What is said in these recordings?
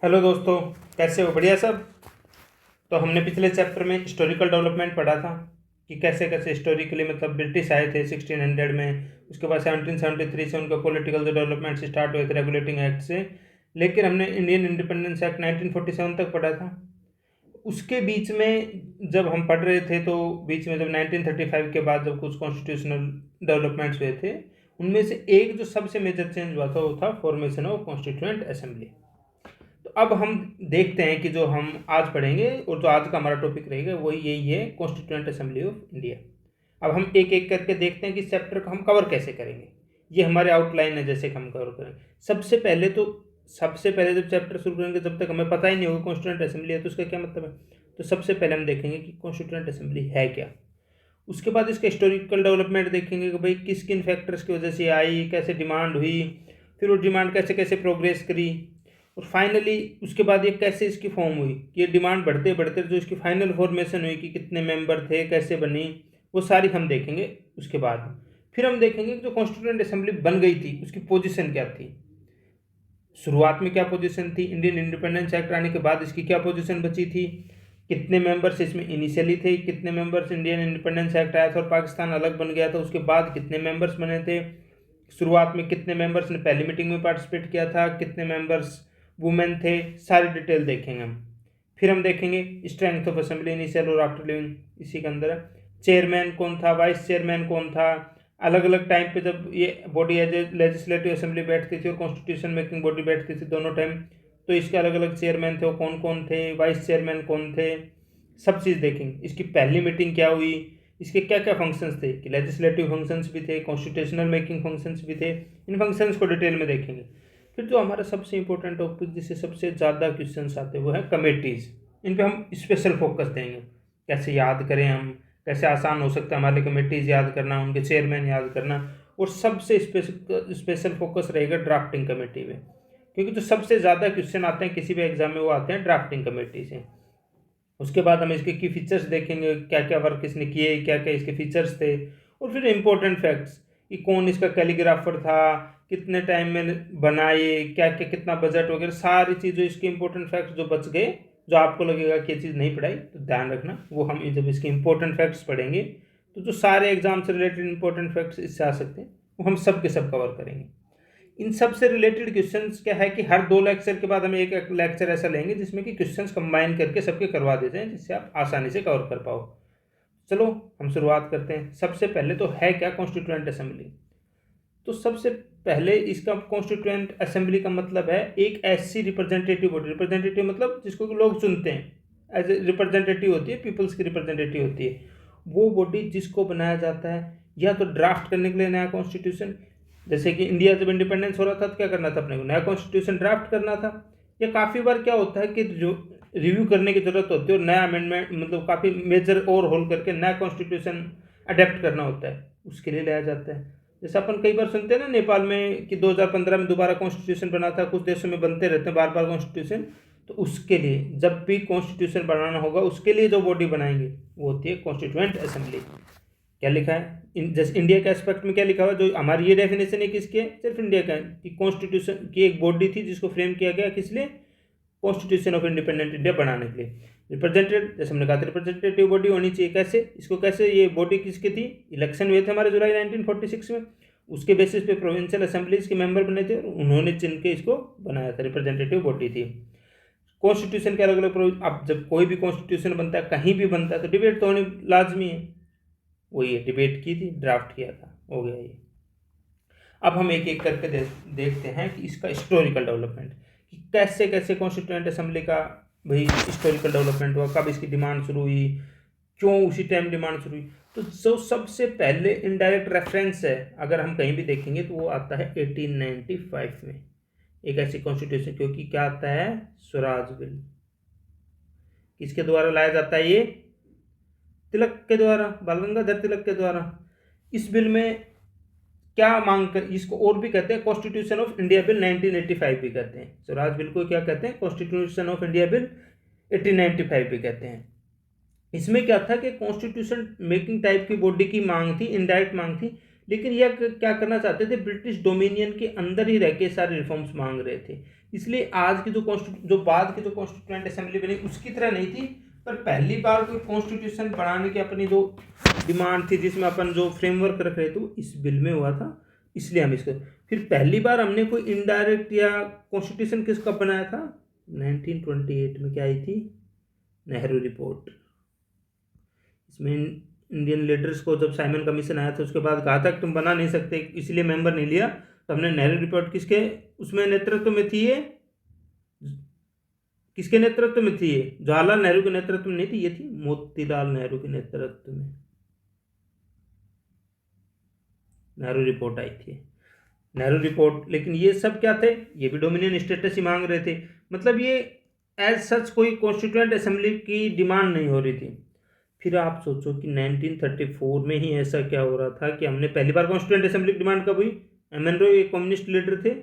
Hello दोस्तों, कैसे हो? बढ़िया सब। तो हमने पिछले चैप्टर में हिस्टोरिकल डेवलपमेंट पढ़ा था कि कैसे कैसे हिस्टोरिकली मतलब ब्रिटिश आए थे 1600 में। उसके बाद 1773 से उनका पॉलिटिकल जो डेवलपमेंट स्टार्ट हुए थे रेगुलेटिंग एक्ट से। लेकिन हमने इंडियन इंडिपेंडेंस एक्ट 1947 तक पढ़ा था। उसके बीच में जब हम पढ़ रहे थे तो बीच में जब 1935 के बाद जब कुछ कॉन्स्टिट्यूशनल डेवलपमेंट्स हुए थे, उनमें से एक जो सबसे मेजर चेंज हुआ था वो था फॉर्मेशन ऑफ कॉन्स्टिट्यूएंट असेंबली। तो अब हम देखते हैं कि जो हम आज पढ़ेंगे और जो आज का हमारा टॉपिक रहेगा वही यही है, कॉन्स्टिट्यूएंट असेंबली ऑफ इंडिया। अब हम एक एक करके देखते हैं कि इस चैप्टर को हम कवर कैसे करेंगे। ये हमारे आउटलाइन है जैसे कि हम कवर करेंगे। सबसे पहले जब चैप्टर शुरू करेंगे जब तक हमें पता ही नहीं होगा कॉन्स्टिट्यूएंट असेंबली है तो उसका क्या मतलब है। तो सबसे पहले हम देखेंगे कि कॉन्स्टिट्यूएंट असेंबली है क्या। उसके बाद इसका हिस्टोरिकल डेवलपमेंट देखेंगे कि भाई किस किन फैक्टर्स की वजह से आई, कैसे डिमांड हुई, फिर वो डिमांड कैसे कैसे प्रोग्रेस करी, और फाइनली उसके बाद ये कैसे इसकी फॉर्म हुई। ये डिमांड बढ़ते बढ़ते जो इसकी फाइनल फॉर्मेशन हुई कि कितने मेंबर थे, कैसे बनी, वो सारी हम देखेंगे। उसके बाद फिर हम देखेंगे कि जो कॉन्स्टिट्यूएंट असेंबली बन गई थी उसकी पोजीशन क्या थी, शुरुआत में क्या पोजीशन थी, इंडियन इंडिपेंडेंस एक्ट आने के बाद इसकी क्या पोजीशन बची थी, कितने मेंबर्स इसमें इनिशियली थे, कितने मेंबर्स इंडियन इंडिपेंडेंस एक्ट आया था और पाकिस्तान अलग बन गया था उसके बाद कितने मेंबर्स बने थे, शुरुआत में कितने मेंबर्स ने पहली मीटिंग में पार्टिसिपेट किया था, कितने मेंबर्स वुमेन थे, सारी डिटेल देखेंगे हम। फिर हम देखेंगे स्ट्रेंथ ऑफ असेंबली इनिशियल और आफ्टर लिविंग, इसी के अंदर है चेयरमैन कौन था, वाइस चेयरमैन कौन था, अलग अलग टाइम पे जब ये body as a legislative assembly बैठती थी और कॉन्स्टिट्यूशन मेकिंग बॉडी बैठती थी दोनों टाइम, तो इसके अलग अलग चेयरमैन थे, वो कौन कौन थे, वाइस चेयरमैन कौन थे, सब चीज़ देखेंगे। इसकी पहली मीटिंग क्या हुई, इसके क्या क्या फंक्शंस थे, कि लेजिस्लेटिव फंक्शंस भी थे, कॉन्स्टिट्यूशनल मेकिंग फंक्शंस भी थे, इन फंक्शंस को डिटेल में देखेंगे। फिर जो हमारा सबसे इंपॉर्टेंट टॉपिक जिससे सबसे ज़्यादा क्वेश्चंस आते हैं वो है कमेटीज़। इन पे हम स्पेशल फोकस देंगे, कैसे याद करें हम, कैसे आसान हो सकता है हमारे कमेटीज़ याद करना, उनके चेयरमैन याद करना। और सबसे स्पेशल फोकस रहेगा ड्राफ्टिंग कमेटी में, क्योंकि जो सबसे ज़्यादा क्वेश्चन आते हैं किसी भी एग्जाम में वो आते हैं ड्राफ्टिंग कमेटी से। उसके बाद हम इसके की फीचर्स देखेंगे, क्या क्या वर्क इसने किए, क्या क्या इसके फीचर्स थे, और फिर इम्पोर्टेंट फैक्ट्स कि कौन इसका कैलीग्राफर था, कितने टाइम में बनाए, क्या क्या कितना बजट वगैरह सारी चीज़ें, इसके इंपॉर्टेंट फैक्ट्स जो बच गए, जो आपको लगेगा कि ये चीज़ नहीं पढ़ाई तो ध्यान रखना, वो हम जब इसके इंपॉर्टेंट फैक्ट्स पढ़ेंगे तो जो सारे एग्जाम से रिलेटेड इंपॉर्टेंट फैक्ट्स इससे आ सकते हैं वो हम सब के सब कवर करेंगे। इन सब से रिलेटेड क्वेश्चंस क्या है कि हर 2 लेक्चर के बाद हम एक लेक्चर ऐसा लेंगे जिसमें कि क्वेश्चंस कंबाइन करके सबके करवा देते हैं जिससे आप आसानी से कवर कर पाओ। चलो हम शुरुआत करते हैं। सबसे पहले तो है क्या कॉन्स्टिट्यूएंट असेंबली। तो सबसे पहले इसका कॉन्स्टिट्यूएंट असेंबली का मतलब है एक ऐसी रिप्रेजेंटेटिव बॉडी, रिप्रेजेंटेटिव मतलब जिसको कि लोग चुनते हैं, एज ए रिप्रेजेंटेटिव होती है, पीपल्स की रिप्रेजेंटेटिव होती है वो बॉडी, जिसको बनाया जाता है या तो ड्राफ्ट करने के लिए नया कॉन्स्टिट्यूशन, जैसे कि इंडिया जब इंडिपेंडेंस हो रहा था तो क्या करना था अपने को, नया कॉन्स्टिट्यूशन ड्राफ्ट करना था, या काफ़ी बार क्या होता है कि जो रिव्यू करने की जरूरत होती है और नया अमेंडमेंट मतलब काफ़ी मेजर ओवरहोल करके नया कॉन्स्टिट्यूशन अडेप्ट करना होता है, उसके लिए लाया जाता है। जैसे अपन कई बार सुनते हैं ना नेपाल में कि 2015 में दोबारा कॉन्स्टिट्यूशन बना था, कुछ देशों में बनते रहते हैं बार बार कॉन्स्टिट्यूशन, तो उसके लिए जब भी कॉन्स्टिट्यूशन बनाना होगा उसके लिए जो बॉडी बनाएंगे वो होती है कॉन्स्टिट्यूएंट असेंबली। क्या लिखा है जैसे इंडिया के एस्पेक्ट में क्या लिखा हुआ, जो हमारी ये डेफिनेशन है किसकी है, सिर्फ इंडिया का है कि कॉन्स्टिट्यूशन की एक बॉडी थी जिसको फ्रेम किया गया किस लिए, कॉन्स्टिट्यूशन ऑफ इंडिपेंडेंट इंडिया बनाने के लिए। रिप्रेजेंटेड जैसे हमने कहा था रिप्रेजेंटेटिव बॉडी होनी चाहिए, कैसे इसको कैसे, ये बॉडी किसकी थी, इलेक्शन हुए थे हमारे जुलाई 1946 में, उसके बेसिस पे प्रोविंशियल असेंबलीज के मेंबर बने थे और उन्होंने चुन के इसको बनाया था, रिप्रेजेंटेटिव बॉडी थी। कॉन्स्टिट्यूशन के अलग अलग अब जब कोई भी कॉन्स्टिट्यूशन बनता है कहीं भी बनता है तो डिबेट तो होनी लाजमी है, वही है डिबेट की थी, ड्राफ्ट किया था, हो गया ये। अब हम एक एक करके देखते हैं कि इसका हिस्टोरिकल डेवलपमेंट, कि कैसे कैसे कॉन्स्टिट्यूएंट असेंबली का भाई हिस्टोरिकल डेवलपमेंट हुआ, कब इसकी डिमांड शुरू हुई, क्यों उसी टाइम डिमांड शुरू हुई। तो जो सबसे पहले इनडायरेक्ट रेफरेंस है अगर हम कहीं भी देखेंगे तो वो आता है 1895 में, एक ऐसी कॉन्स्टिट्यूशन, क्योंकि क्या आता है, स्वराज बिल किसके द्वारा लाया जाता है, ये तिलक के द्वारा, बाल गंगाधर तिलक के द्वारा। इस बिल में क्या मांग कर, इसको और भी कहते हैं कॉन्स्टिट्यूशन ऑफ इंडिया बिल 1985 भी कहते हैं, स्वराज बिल को क्या कहते हैं, कॉन्स्टिट्यूशन ऑफ इंडिया बिल 1895 भी कहते हैं। इसमें क्या था कि कॉन्स्टिट्यूशन मेकिंग टाइप की बॉडी की मांग थी, इनडायरेक्ट मांग थी लेकिन यह क्या करना चाहते थे, ब्रिटिश डोमिनियन के अंदर ही रह के सारे रिफॉर्म्स मांग रहे थे। इसलिए आज की जो बाद की जो कॉन्स्टिट्यूएंट असेंबली बनी उसकी तरह नहीं थी, पर पहली बार कोई कॉन्स्टिट्यूशन बनाने की अपनी जो डिमांड थी, जिसमें अपन जो फ्रेमवर्क रख रहे थे वो इस बिल में हुआ था। इसलिए हम इसको फिर पहली बार हमने कोई इनडायरेक्ट या कॉन्स्टिट्यूशन किसका बनाया था, 1928 में क्या आई थी, नेहरू रिपोर्ट। इसमें इंडियन लीडर्स को जब साइमन कमीशन आया था उसके बाद कहा था कि तुम बना नहीं सकते, इसलिए मेंबर नहीं लिया। तो हमने नेहरू रिपोर्ट किसके उसमें नेतृत्व में थी, ये किसके नेतृत्व में थी, ये जवाहरलाल नेहरू के नेतृत्व में नहीं थी, ये थी मोतीलाल नेहरू के नेतृत्व में नेहरू रिपोर्ट आई थी, नेहरू रिपोर्ट। लेकिन ये सब क्या थे, ये भी डोमिनियन स्टेटस ही मांग रहे थे। मतलब ये एज सच कोई कॉन्स्टिट्यूएंट असेंबली की डिमांड नहीं हो रही थी। फिर आप सोचो कि 1934 में ही ऐसा क्या हो रहा था कि हमने पहली बार कॉन्स्टिट्यूएंट असेंबली की डिमांड कब हुई। एम एन रॉय एक कम्युनिस्ट लीडर थे,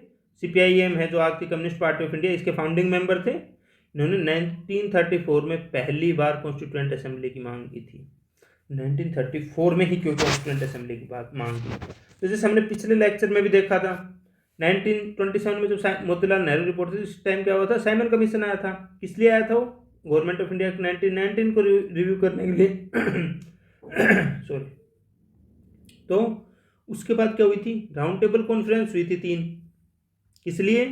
CPIM है जो आज की कम्युनिस्ट पार्टी ऑफ इंडिया, इसके फाउंडिंग मेंबर थे। इन्होंने 1934 में पहली बार कॉन्स्टिट्यूएंट असेंबली की मांग की थी। 1934 में ही क्यों कॉन्स्टिट्यूएंट असेंबली की बात मांग की, तो जैसे हमने पिछले लेक्चर में भी देखा था 1927 में जब मोतीलाल नेहरू रिपोर्ट थी, इस टाइम क्या हुआ था, साइमन कमीशन आया था। किस लिए आया था वो, गवर्नमेंट ऑफ इंडिया 1919 को रिव्यू करने के लिए सॉरी। तो उसके बाद क्या हुई थी, राउंड टेबल कॉन्फ्रेंस हुई थी 3। किस लिए,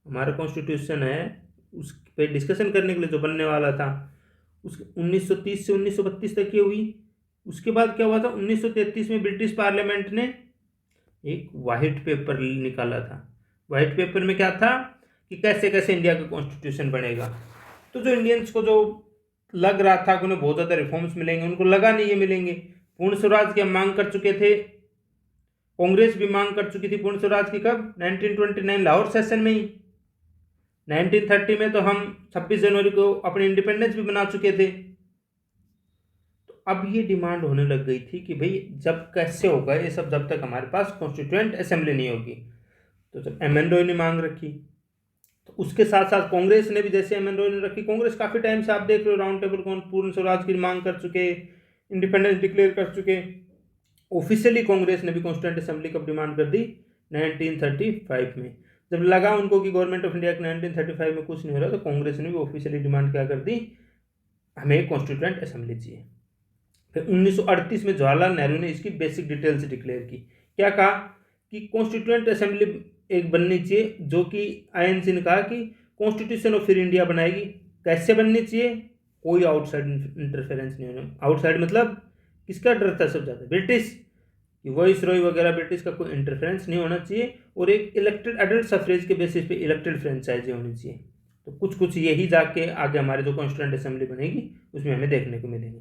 हमारा कॉन्स्टिट्यूशन है उस पे डिस्कशन करने के लिए जो बनने वाला था, उस 1930 से 1932 तक ये हुई। उसके बाद क्या हुआ था, 1933 में ब्रिटिश पार्लियामेंट ने एक वाइट पेपर निकाला था। वाइट पेपर में क्या था कि कैसे कैसे इंडिया का कॉन्स्टिट्यूशन बनेगा। तो जो इंडियंस को जो लग रहा था कि उन्हें बहुत ज़्यादा रिफॉर्म्स मिलेंगे, उनको लगा नहीं ये मिलेंगे। पूर्ण स्वराज की हम मांग कर चुके थे, कांग्रेस भी मांग कर चुकी थी पूर्ण स्वराज की, कब, 1929 लाहौर सेशन में ही। 1930 में तो हम 26 जनवरी को अपनी इंडिपेंडेंस भी बना चुके थे। तो अब ये डिमांड होने लग गई थी कि भाई जब कैसे होगा ये सब, जब तक हमारे पास कॉन्स्टिट्यूएंट असेंबली नहीं होगी। तो जब एम एन रॉय ने मांग रखी, तो उसके साथ साथ कांग्रेस ने भी, जैसे एम एन रॉय ने रखी, कांग्रेस काफ़ी टाइम से आप देख रहे हो राउंड टेबल कौन पूर्ण स्वराज की मांग कर चुके, इंडिपेंडेंस डिक्लेयर कर चुके। ऑफिशियली कांग्रेस ने भी कॉन्स्टिट्यूएंट असेंबली कब डिमांड कर दी, 1935 में। जब लगा उनको कि गवर्नमेंट ऑफ इंडिया के 1935 में कुछ नहीं हो रहा, तो कांग्रेस ने भी ऑफिशियली डिमांड क्या कर दी, हमें कॉन्स्टिट्यूएंट असेंबली चाहिए। फिर 1938 में जवाहरलाल नेहरू ने इसकी बेसिक डिटेल्स डिक्लेयर की। क्या कहा कि कॉन्स्टिट्यूएंट असेंबली एक बननी चाहिए, जो कि INC ने कहा कि कॉन्स्टिट्यूशन ऑफ फिर इंडिया बनाएगी। कैसे बननी चाहिए, कोई आउटसाइड इंटरफेरेंस नहीं होना। आउटसाइड मतलब किसका डर था सबसे ज़्यादा, ब्रिटिश, कि वॉइस रॉय वगैरह ब्रिटिश का कोई इंटरफेरेंस नहीं होना चाहिए, और एक इलेक्टेड एडल्ट सफरेज के बेसिस पे इलेक्टेड फ्रेंचाइजी होनी चाहिए। तो कुछ कुछ यही जाके आगे हमारे जो कॉन्स्टिट्यूएंट असेंबली बनेगी उसमें हमें देखने को मिलेंगे।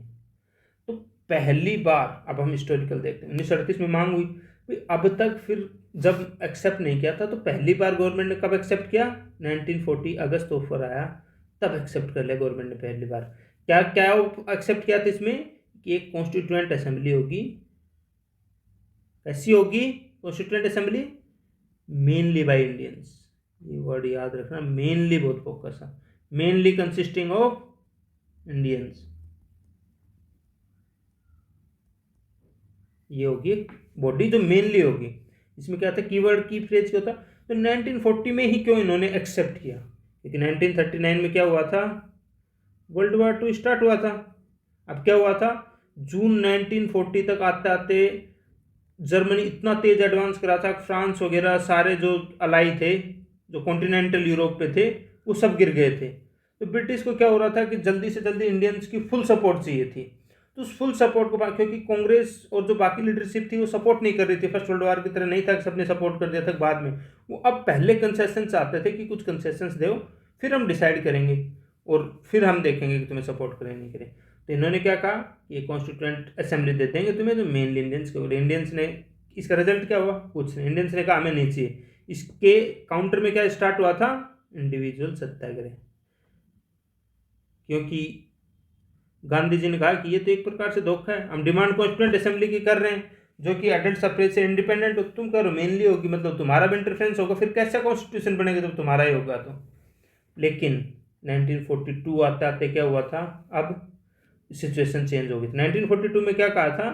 तो पहली बार, अब हम हिस्टोरिकल देखते हैं, 1938 में मांग हुई, अब तक फिर जब एक्सेप्ट नहीं किया था, तो पहली बार गवर्नमेंट ने कब एक्सेप्ट किया, 1940 अगस्त ऑफर आया तब एक्सेप्ट कर लिया गवर्नमेंट ने पहली बार। क्या क्या एक्सेप्ट किया था इसमें, कि एक कॉन्स्टिट्यूएंट असेंबली होगी। कैसी होगी constituent assembly, mainly by Indians, ये वर्ड याद रखना, मेनली बहुत फोकस है, मेनली कंसिस्टिंग ऑफ इंडियंस। ये होगी एक बॉडी जो मेनली होगी। इसमें क्या था, कीवर्ड की फ्रेज क्या होता, तो 1940 में ही क्यों इन्होंने एक्सेप्ट किया, क्योंकि 1939 में क्या हुआ था, वर्ल्ड वॉर 2 स्टार्ट हुआ था। अब क्या हुआ था, जून 1940 तक आते आते जर्मनी इतना तेज एडवांस करा था, फ्रांस वगैरह सारे जो अलाई थे, जो कॉन्टिनेंटल यूरोप पे थे, वो सब गिर गए थे। तो ब्रिटिश को क्या हो रहा था कि जल्दी से जल्दी इंडियंस की फुल सपोर्ट चाहिए थी। तो उस फुल सपोर्ट को, क्योंकि कांग्रेस और जो बाकी लीडरशिप थी वो सपोर्ट नहीं कर रही थी, फर्स्ट वर्ल्ड वॉर की तरह नहीं था कि सबने सपोर्ट कर दिया था बाद में। वो अब पहले कंसेशन चाहते थे कि कुछ कंसेशंस दो, फिर हम डिसाइड करेंगे और फिर हम देखेंगे कि तुम्हें सपोर्ट करें नहीं करें। तो इन्होंने क्या कहा, ये कॉन्स्टिट्यूएंट असेंबली दे देंगे तुम्हें जो मेनली इंडियंस के। और इंडियंस ने, इसका रिजल्ट क्या हुआ, कुछ नहीं, इंडियंस ने कहा हमें नहीं चाहिए। इसके काउंटर में क्या स्टार्ट हुआ था, इंडिविजुअल सत्याग्रह, क्योंकि गांधी जी ने कहा कि ये तो एक प्रकार से धोखा है, हम डिमांड कॉन्स्टिट्यूएंट असेंबली की कर रहे हैं जो कि एडल्ट सफरेज से इंडिपेंडेंट हो, तुम करो मेनली होगी, मतलब तुम्हारा भी इंटरफेरेंस होगा, फिर कैसा कॉन्स्टिट्यूशन बनेगा जब तुम्हारा ही होगा। तो लेकिन 1942 आते आते क्या हुआ था, अब सिचुएशन चेंज हो गई थी। 1942 में क्या कहा था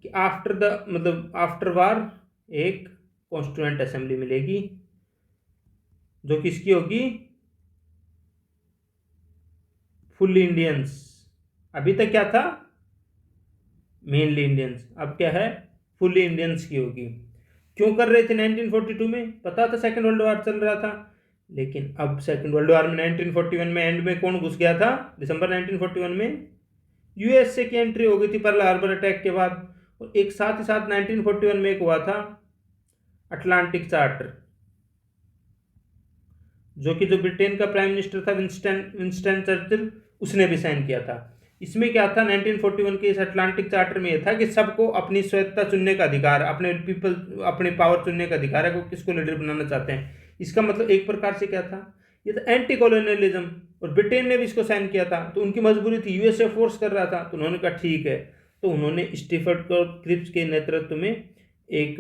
कि आफ्टर वार एक कॉन्स्टिट्यूएंट असेंबली मिलेगी जो किसकी होगी, फुल्ली इंडियंस। अभी तक क्या था, मेनली इंडियंस, अब क्या है, फुल्ली इंडियंस की होगी। क्यों कर रहे थे 1942 में, पता था सेकेंड वर्ल्ड वॉर चल रहा था, लेकिन अब सेकेंड वर्ल्ड वॉर में 1941 में एंड में कौन घुस गया था, दिसंबर 1941 में यूएसए की एंट्री हो गई थी पर्ल हार्बर अटैक के बाद। और एक साथ ही साथ 1941 में एक हुआ था अटलांटिक चार्टर, जो ब्रिटेन का प्राइम मिनिस्टर था विंस्टन चर्चिल, उसने भी साइन किया था। इसमें क्या था 1941 के इस अटलांटिक चार्टर में यह था कि सबको अपनी स्वायत्ता चुनने का अधिकार, अपनी पावर चुनने का अधिकार है, वो किसको लीडर बनाना चाहते हैं। इसका मतलब एक प्रकार से क्या था, ये था एंटी कॉलोनियलिज्म, और ब्रिटेन ने भी इसको साइन किया था, तो उनकी मजबूरी थी, यूएसए फोर्स कर रहा था, तो उन्होंने कहा ठीक है। तो उन्होंने स्टीफर्ड क्रिप्स के नेतृत्व में एक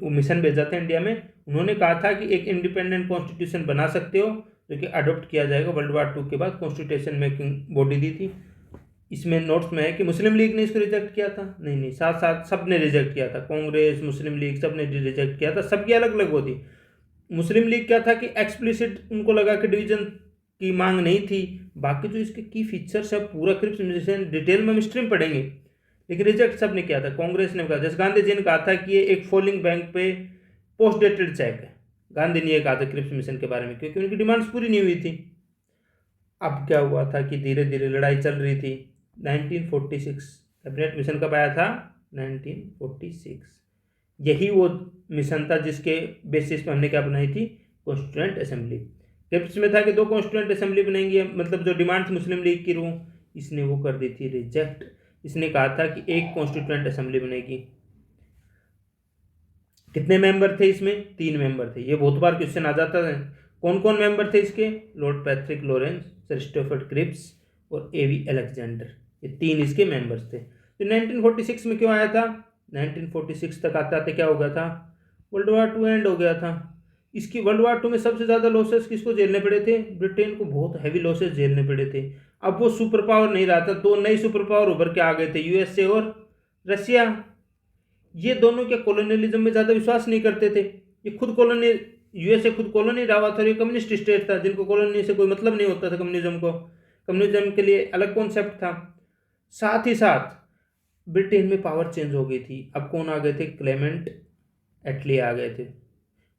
मिशन भेजा था इंडिया में। उन्होंने कहा था कि एक इंडिपेंडेंट कॉन्स्टिट्यूशन बना सकते हो जो कि अडॉप्ट किया जाएगा वर्ल्ड वार 2 के बाद, कॉन्स्टिट्यूशन मेकिंग बॉडी दी थी। इसमें नोट्स में है कि मुस्लिम लीग ने इसको रिजेक्ट किया था, नहीं, साथ साथ सब ने रिजेक्ट किया था, कांग्रेस, मुस्लिम लीग, सब ने रिजेक्ट किया था, सबकी अलग अलग वो थी। मुस्लिम लीग क्या था कि एक्सप्लिसिट उनको लगा कि डिवीजन की मांग नहीं थी, बाकी जो इसके की फीचर्स है पूरा क्रिप्स डिटेल में हम स्ट्रीम पढ़ेंगे, लेकिन रिजेक्ट सब ने किया था। कांग्रेस ने कहा, जैसे गांधी जी ने कहा था कि ये एक फॉलिंग बैंक पे पोस्ट डेटेड चेक है, गांधी ने ये कहा था क्रिप्स मिशन के बारे में, क्योंकि उनकी डिमांड्स पूरी नहीं हुई थी। अब क्या हुआ था कि धीरे धीरे लड़ाई चल रही थी। 1946 कैबिनेट मिशन कब आया था, 1946। यही वो मिशन था जिसके बेसिस पर हमने क्या बनाई थी, कॉन्स्टिट्यूएंट असेंबली। क्रिप्स में था कि 2 कॉन्स्टिट्यूएंट असेंबली बनेंगी, मतलब जो डिमांड थी मुस्लिम लीग की रूह, इसने वो कर दी थी रिजेक्ट। इसने कहा था कि एक कॉन्स्टिट्यूएंट असेंबली बनेगी। कितने मेंबर थे इसमें, 3 मेंबर थे। ये बहुत बार क्वेश्चन आ जाता है, कौन कौन मेंबर थे इसके, Lord Patrick Lawrence, Sir Stafford Cripps और एवी अलेक्जेंडर, ये 3 इसके मेंबर्स थे। तो 1946 में क्यों आया था, 1946 तक आते आते क्या हो गया था, वर्ल्ड वार 2 एंड हो गया था। इसकी वर्ल्ड वार 2 में सबसे ज़्यादा लॉसेस किसको झेलने पड़े थे, ब्रिटेन को बहुत हैवी लॉसेस झेलने पड़े थे। अब वो सुपर पावर नहीं रहा था, 2 नई सुपर पावर उभर के आ गए थे, यूएसए और रशिया। ये दोनों क्या कॉलोनियलिज्म में ज़्यादा विश्वास नहीं करते थे, ये खुद कॉलोनी, यूएसए खुद कॉलोनी रहा हुआ था, ये कम्युनिस्ट स्टेट था, जिनको कॉलोनी से कोई मतलब नहीं होता था, कम्युनिज्म के लिए अलग कॉन्सेप्ट था। साथ ही साथ ब्रिटेन में पावर चेंज हो गई थी, अब कौन आ गए थे, क्लेमेंट एटली आ गए थे।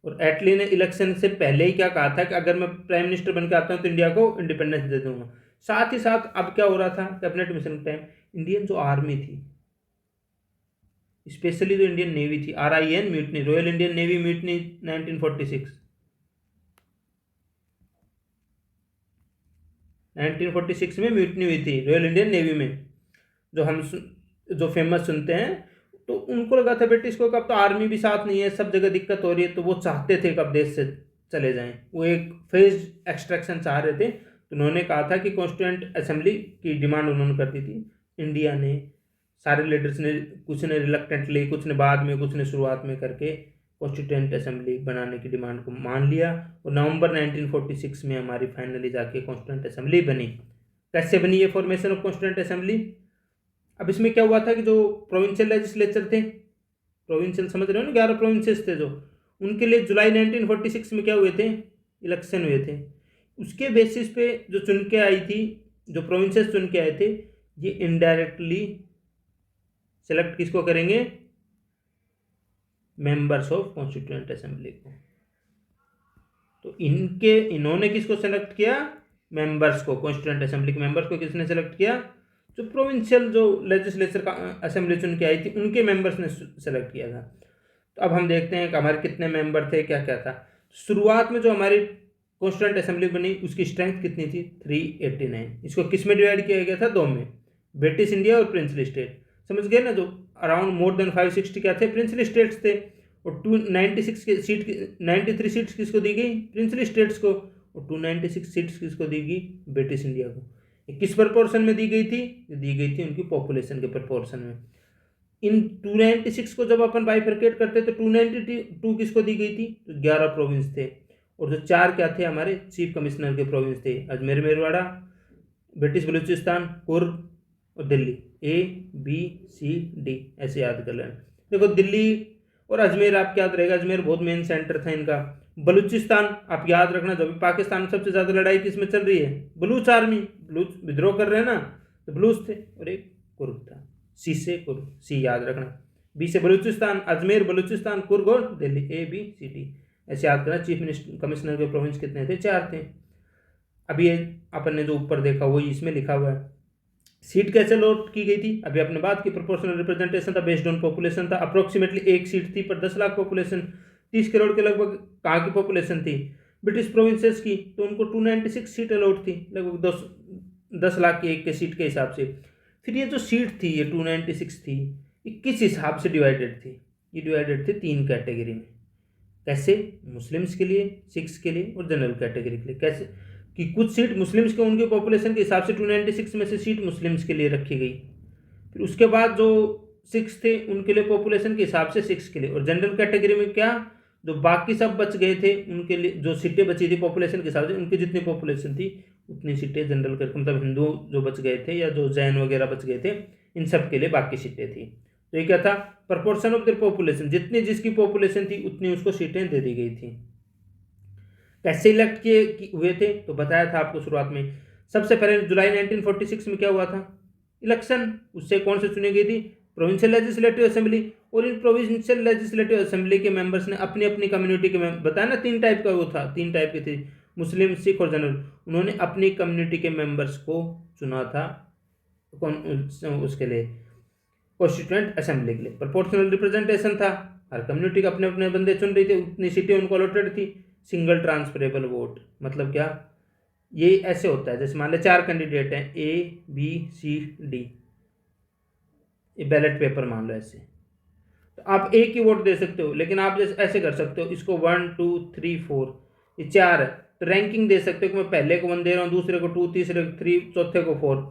और एटली ने इलेक्शन से पहले ही क्या कहा था कि अगर मैं प्राइम मिनिस्टर बन के आता हूँ तो इंडिया को इंडिपेंडेंस दे दूंगा। साथ ही साथ अब क्या हो रहा था कैबिनेट मिशन के टाइम, इंडियन जो आर्मी थी, स्पेशली जो इंडियन नेवी थी, RIN mutiny, royal Indian navy mutiny 1946 में म्यूटनी हुई थी रॉयल इंडियन नेवी में, जो फेमस सुनते हैं। तो उनको लगा था ब्रिटिश को कब तो आर्मी भी साथ नहीं है, सब जगह दिक्कत हो रही है, तो वो चाहते थे कब देश से चले जाएं, वो एक फेज एक्सट्रैक्शन चाह रहे थे। तो उन्होंने कहा था कि कॉन्स्टिट्यूएंट असेंबली की डिमांड उन्होंने कर दी थी। इंडिया ने, सारे लीडर्स ने, कुछ ने रिलक्टेंटली, कुछ ने बाद में, कुछ ने शुरुआत में करके कॉन्स्टिट्यूएंट असेंबली बनाने की डिमांड को मान लिया, और नवंबर 1946 में हमारी फाइनली जाके कॉन्स्टिट्यूएंट असेंबली बनी। कैसे बनी ये फॉर्मेशन ऑफ कॉन्स्टिट्यूएंट असेंबली, अब इसमें क्या हुआ था कि जो प्रोविंशियल लेजिस्लेचर थे, प्रोविंशियल समझ रहे हो ना, 11 प्रोविंसेस थे जो, उनके लिए जुलाई 1946 में क्या हुए थे, इलेक्शन हुए थे। उसके बेसिस पे जो चुन के आई थी, जो प्रोविंसेस चुन के आए थे, ये इनडायरेक्टली सेलेक्ट किसको करेंगे, मेंबर्स ऑफ कॉन्स्टिट्यूएंट असेंबली को। तो इन्होंने किसको सेलेक्ट किया, मेंबर्स को, कॉन्स्टिट्यूएंट असेंबली के मेंबर्स को किसने सेलेक्ट किया, जो प्रोविंशियल जो लेजिस्लेचर का असेंबली चुन के आई थी उनके मेंबर्स ने सेलेक्ट किया था। तो अब हम देखते हैं कि हमारे कितने मेंबर थे, क्या क्या था। शुरुआत में जो हमारी कॉन्स्टिट्यूएंट असेंबली बनी उसकी स्ट्रेंथ कितनी थी, 389। इसको किस में डिवाइड किया गया था, 2 में, ब्रिटिश इंडिया और प्रिंसली स्टेट। समझ गए ना, जो अराउंड मोर देन 560 क्या थे, प्रिंसली स्टेट्स थे। और 296 के सीट, 93 सीट्स किसको दी गई, प्रिंसली स्टेट्स को, और 296 सीट्स किसको दी गई, ब्रिटिश इंडिया को। किस प्रपोर्शन में दी गई थी, दी गई थी उनकी पॉपुलेशन के प्रपोर्शन में। इन 296 को जब अपन बाइफरकेट करते तो 292 किसको दी गई थी, तो 11 प्रोविंस थे, और जो 4 क्या थे, हमारे चीफ कमिश्नर के प्रोविंस थे, अजमेर मेरवाड़ा, ब्रिटिश बलूचिस्तान, कुर्ग, और दिल्ली, ABCD ऐसे याद कर लेना। देखो दिल्ली और अजमेर आपको याद रहेगा, अजमेर बहुत मेन सेंटर था इनका। बलूचिस्तान आप याद रखना, जब पाकिस्तान में सबसे ज्यादा लड़ाई किसमें चल रही है, बलूच आर्मी, बलूच विद्रोह कर रहे हैं ना, तो बलूच थे। और एक कुर्द था, सी से कुर्द, सी याद रखना। बी से बलूचिस्तान, अजमेर, बलूचिस्तान, कुर्ग और दिल्ली, ABCD ऐसे याद करना। चीफ मिनिस्टर कमिश्नर के प्रोविंस कितने थे, 4 थे। अभी ये अपन ने जो ऊपर देखा वही इसमें लिखा हुआ है। सीट कैसे अलॉट की गई थी, अभी आपने बात की, प्रोपोर्शनल रिप्रेजेंटेशन था, बेस्ड ऑन पॉपुलेशन था। अप्रोक्सीमेटली एक सीट थी पर 10 लाख पॉपुलेशन, 30 करोड़ के लगभग कहाँ की पॉपुलेशन थी, ब्रिटिश प्रोविंसेस की, तो उनको 296 सीट अलॉट थी, लगभग 10 लाख की एक के सीट के हिसाब से। फिर ये जो सीट थी ये 296 थी, ये किस हिसाब से डिवाइडेड थी, ये डिवाइडेड थी 3 कैटेगरी में। कैसे, मुस्लिम्स के लिए, सिख्स के लिए और जनरल कैटेगरी के लिए। कैसे कि कुछ सीट मुस्लिम्स के उनके पॉपुलेशन के हिसाब से 296 में से सीट मुस्लिम्स के लिए रखी गई। फिर उसके बाद जो सिख्स थे उनके लिए पॉपुलेशन के हिसाब से सिख्स के लिए, और जनरल कैटेगरी में क्या, जो बाकी सब बच गए थे उनके लिए जो सीटें बची थी पॉपुलेशन के हिसाब से, उनकी जितनी पॉपुलेशन थी उतनी सीटें जनरल कर, मतलब हिंदू जो बच गए थे या जो जैन वगैरह बच गए थे, इन सब के लिए बाकी सीटें थी। तो ये क्या था, प्रपोर्शन ऑफ देयर पॉपुलेशन, जितनी जिसकी पॉपुलेशन थी उतनी उसको सीटें दे दी गई थी। कैसे इलेक्ट किए हुए थे, तो बताया था आपको शुरुआत में। सबसे पहले जुलाई 1946 में क्या हुआ था, इलेक्शन। उससे कौन से चुनी गई थी, प्रोविंशियल लेजिस्लेटिव असेंबली। और इन प्रोविंशियल लेजिस्लेटिव असेंबली के मेंबर्स ने अपनी अपनी कम्युनिटी के बताया ना, 3 टाइप का वो था, 3 टाइप के थे, मुस्लिम, सिख और जनरल। उन्होंने अपनी कम्युनिटी के मेंबर्स को चुना था कौन उसके लिए, कॉन्स्टिट्यूएंट असेंबली के लिए। प्रोपोर्शनल रिप्रेजेंटेशन था, हर कम्युनिटी के अपने अपने बंदे चुन रही थी, उतनी सीटें उनको अलॉटेड थी। सिंगल ट्रांसफरेबल वोट मतलब क्या, ये ऐसे होता है जैसे मान ले 4 कैंडिडेट हैं, ABCD, ये बैलेट पेपर मान लो ऐसे, तो आप एक ही वोट दे सकते हो, लेकिन आप जैसे ऐसे कर सकते हो, इसको 1 2 3 4, ये 4 है, तो रैंकिंग दे सकते हो कि मैं पहले को 1 दे रहा हूँ, दूसरे को 2, तीसरे को 3, चौथे को 4।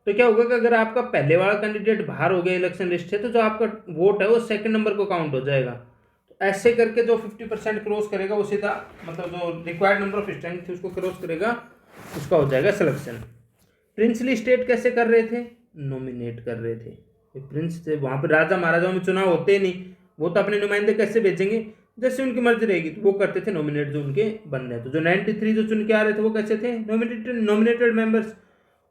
तो क्या होगा कि अगर आपका पहले वाला कैंडिडेट बाहर हो गया इलेक्शन लिस्ट से, तो जो आपका वोट है वो सेकंड नंबर को काउंट हो जाएगा। तो ऐसे करके जो 50% क्रॉस करेगा वो सीधा, मतलब जो रिक्वायर्ड नंबर ऑफ स्ट्रेंथ थी उसको क्रॉस करेगा, उसका हो जाएगा सिलेक्शन। प्रिंसली स्टेट कैसे कर रहे थे, नॉमिनेट कर रहे थे। प्रिंस थे, वहाँ पर राजा महाराजाओं में चुनाव होते नहीं, वो तो अपने नुमाइंदे कैसे भेजेंगे, जैसे उनकी मर्जी रहेगी, तो वो करते थे नॉमिनेट जो उनके बनने। तो जो 93 जो चुन के आ रहे थे वो कैसे थे, नॉमिनेटेड मेंबर्स।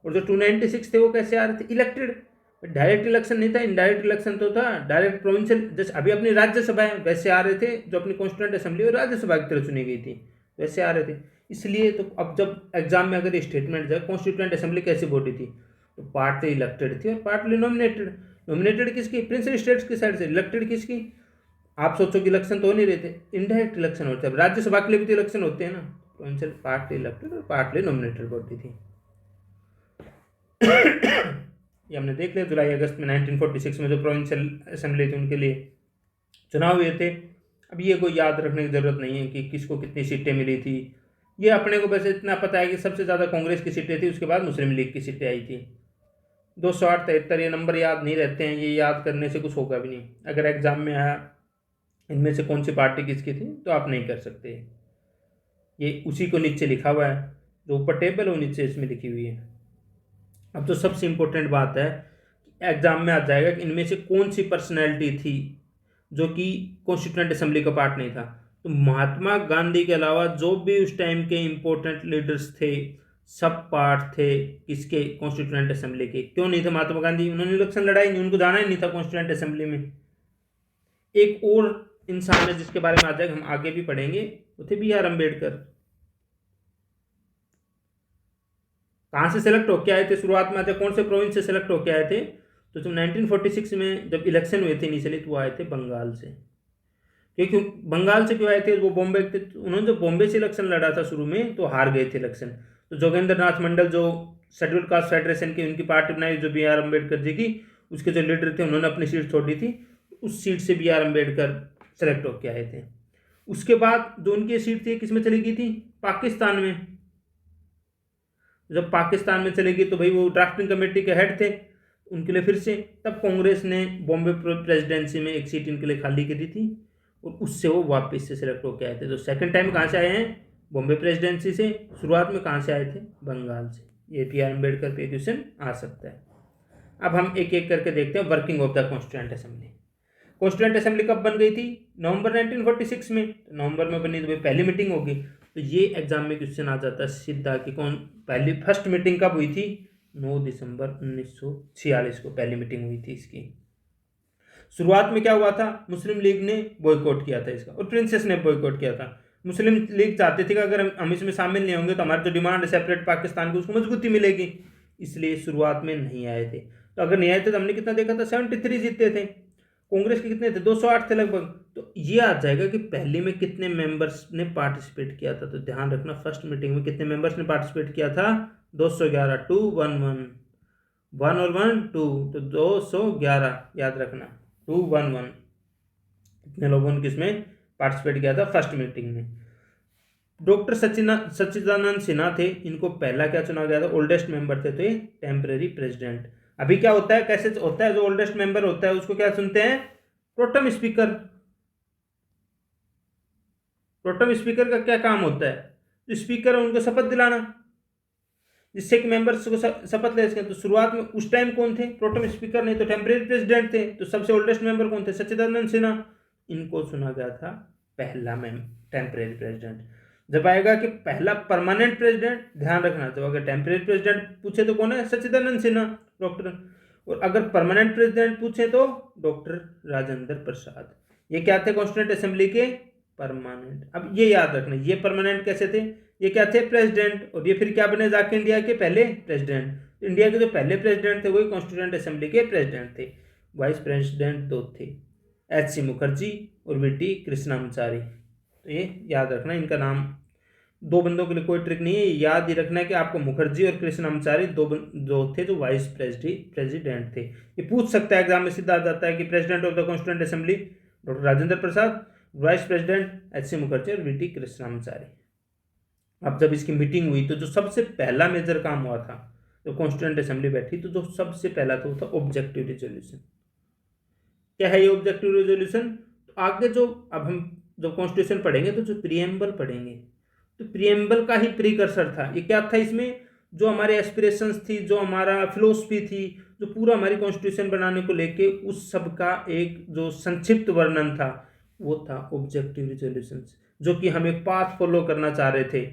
और जो 296 थे वो कैसे आ रहे थे, इलेक्टेड। डायरेक्ट इलेक्शन नहीं था, इनडायरेक्ट इलेक्शन तो था। डायरेक्ट प्रोविंशियल, जैसे अभी अपनी राज्यसभा है वैसे आ रहे थे, जो अपनी कॉन्स्टिट्यूएंट असेंबली और राज्यसभा की तरह चुनी गई थी वैसे आ रहे थे। इसलिए तो अब जब एग्जाम में अगर स्टेटमेंट जाए कॉन्स्टिट्यूएंट असेंबली कैसी बॉडी थी, तो पार्टली इलेक्टेड थी और पार्टली नॉमिनेटेड। नॉमिनेटेड किसकी, प्रिंसिपल स्टेट्स की साइड से, इलेक्टेड किसकी, आप सोचो कि इलेक्शन तो हो नहीं रहे थे, इनडायरेक्ट इलेक्शन होते हैं। राज्यसभा के लिए भी तो इलेक्शन होते हैं ना, प्रोविंशियल पार्टली इलेक्टेड और पार्टली नॉमिनेटेड बॉडी थी। ये हमने देख लिया, जुलाई अगस्त में 1946 में जो प्रोविंशियल असेंबली थी उनके लिए चुनाव हुए थे। अब ये कोई याद रखने की ज़रूरत नहीं है कि किसको कितनी सीटें मिली थी, ये अपने को बस इतना पता है कि सबसे ज़्यादा कांग्रेस की सीटें थी, उसके बाद मुस्लिम लीग की सीटें आई थी। 208, 73 ये नंबर याद नहीं रहते हैं, ये याद करने से कुछ होगा भी नहीं। अगर एग्जाम में आया इनमें से कौन सी पार्टी किसकी थी तो आप नहीं कर सकते, ये उसी को नीचे लिखा हुआ है, जो ऊपर टेबल है वो नीचे इसमें लिखी हुई है। अब तो सबसे इम्पोर्टेंट बात है, एग्जाम में आ जाएगा कि इनमें से कौन सी पर्सनैलिटी थी जो कि कॉन्स्टिट्यूएंट असेंबली का पार्ट नहीं था। तो महात्मा गांधी के अलावा जो भी उस टाइम के इम्पोर्टेंट लीडर्स थे सब पार्ट थे किसके, कॉन्स्टिट्यूएंट असेंबली के। क्यों नहीं थे महात्मा गांधी, उन्होंने इलेक्शन लड़ाई नहीं, उनको जाना ही नहीं था कॉन्स्टिट्यूएंट असेंबली में। एक और इंसान है जिसके बारे में आ जाएगा, हम आगे भी पढ़ेंगे, वो थे BR अम्बेडकर। कहाँ से सेलेक्ट होके आए थे, शुरुआत में आते कौन से प्रोविंस से सेलेक्ट होके आए थे, तो जब 1946 में जब इलेक्शन हुए थे इनिशियली, तो वो आए थे बंगाल से। क्योंकि बंगाल से क्यों आए थे, वो बॉम्बे थे, उन्होंने जब बॉम्बे से इलेक्शन लड़ा था शुरू में तो हार गए थे इलेक्शन। तो जोगेंद्र नाथ मंडल जो शेड्यूल कास्ट फेडरेशन की उनकी पार्टी बनाई, जो BR अम्बेडकर जी की, उसके जो लीडर थे उन्होंने अपनी सीट छोड़ दी थी, उस सीट से BR अम्बेडकर सेलेक्ट होके आए थे। उसके बाद जो उनकी सीट थी किस में चली गई थी, पाकिस्तान में। जब पाकिस्तान में चले गई तो भाई वो ड्राफ्टिंग कमेटी के हेड थे, उनके लिए फिर से तब कांग्रेस ने बॉम्बे प्रेसिडेंसी में एक सीट इनके लिए खाली करी थी और उससे वो वापस से सिलेक्ट होकर आए थे। तो सेकंड टाइम कहाँ से आए हैं, बॉम्बे प्रेसिडेंसी से। शुरुआत में कहाँ से आए थे, बंगाल से। ये BR अम्बेडकर पे क्वेश्चन आ सकता है। अब हम एक एक करके देखते हैं working of the constituent assembly. Constituent assembly कब बन गई थी? नवंबर 1946 में। नवंबर में बनी तो भाई पहली मीटिंग होगी। तो ये एग्जाम में क्वेश्चन आ जाता है सीधा कि कौन पहली फर्स्ट मीटिंग कब हुई थी? 9 दिसंबर 1946 को पहली मीटिंग हुई थी इसकी। शुरुआत में क्या हुआ था? मुस्लिम लीग ने बॉयकॉट किया था इसका और प्रिंसेस ने बॉयकॉट किया था। मुस्लिम लीग चाहती थी कि अगर हम इसमें शामिल नहीं होंगे तो हमारी जो डिमांड है सेपरेट पाकिस्तान की उसको मजबूती मिलेगी, इसलिए शुरुआत में नहीं आए थे। तो अगर नहीं आए थे तो हमने कितना देखा था? 73 जीतते थे। कांग्रेस के कितने थे? 208 थे लगभग। तो ये आ जाएगा कि पहले में कितने मेंबर्स ने पार्टिसिपेट किया था। तो ध्यान रखना फर्स्ट मीटिंग में कितने मेंबर्स ने पार्टिसिपेट किया था? 211। 2 1 1 1 और 1 2, तो 211 याद रखना। 2 1 1 इतने लोगों ने किसमें पार्टिसिपेट किया था फर्स्ट मीटिंग में। डॉक्टर सच्चिदानंद सिन्हा थे, इनको पहला क्या चुना गया था? ओल्डेस्ट मेंबर थे, तो ये टेम्पररी प्रेसिडेंट। अभी क्या होता है, कैसे होता है? जो ओल्डेस्ट मेंबर होता है उसको क्या सुनते हैं? Pro tem speaker. प्रोटेम स्पीकर का क्या काम होता है? जो स्पीकर है उनको शपथ दिलाना, जिससे कि मेंबर्स को शपथ ले सकें। तो शुरुआत में उस टाइम कौन थे? प्रोटेम स्पीकर नहीं तो टेम्पररी प्रेसिडेंट थे। तो सबसे ओल्डेस्ट मेंबर कौन थे? सच्चिदानंद सिन्हा। इनको चुना गया था पहला टेम्पररी प्रेसिडेंट। जब आएगा कि पहला परमानेंट प्रेसिडेंट, ध्यान रखना, जब अगर टेम्पररी प्रेसिडेंट पूछे तो कौन है? सच्चिदानंद सिन्हा डॉक्टर। और अगर परमानेंट प्रेसिडेंट पूछे तो डॉक्टर राजेंद्र प्रसाद। ये क्या थे? कॉन्स्टिट्यूएंट असेंबली के परमानेंट। अब ये याद रखना, ये परमानेंट कैसे थे? ये क्या थे? प्रेसिडेंट। और ये फिर क्या बने जाके? इंडिया के पहले प्रेसिडेंट। इंडिया के जो पहले प्रेसिडेंट थे वही कॉन्स्टिट्यूएंट असेंबली के प्रेसिडेंट थे। वाइस प्रेसिडेंट दो थे, एच.सी. मुखर्जी और वी.टी. कृष्णामाचारी। तो ये याद रखना, इनका नाम दो बंदों के लिए कोई ट्रिक नहीं है, याद ही रखना है कि आपको मुखर्जी और कृष्णामाचारी दो थे जो वाइस प्रेसिडेंट थे। ये पूछ सकता है एग्जाम में, सीधा आ जाता है कि president of the constituent assembly doctor Rajendra Prasad, vice president H C. Mukherjee और वी.टी. कृष्णामाचारी। अब जब इसकी मीटिंग हुई तो जो सबसे पहला मेजर काम हुआ था, तो कॉन्स्टिट्यूएंट असेंबली बैठी तो जो सबसे पहला था वो था ऑब्जेक्टिव रिजोल्यूशन। क्या है ये ऑब्जेक्टिव रिजोल्यूशन? तो आगे जो अब हम जब कॉन्स्टिट्यूशन पढ़ेंगे तो जो प्रियम्बल पढ़ेंगे, तो प्रियम्बल का ही प्रीकर्सर था। ये क्या था? इसमें जो हमारे एस्पिरेशंस थी, जो हमारा फिलोसफी थी, जो पूरा हमारी कॉन्स्टिट्यूशन बनाने को लेके उस सब का एक जो संक्षिप्त वर्णन था वो था ऑब्जेक्टिव रिजोल्यूशंस, जो कि हम एक पाथ फॉलो करना चाह रहे थे।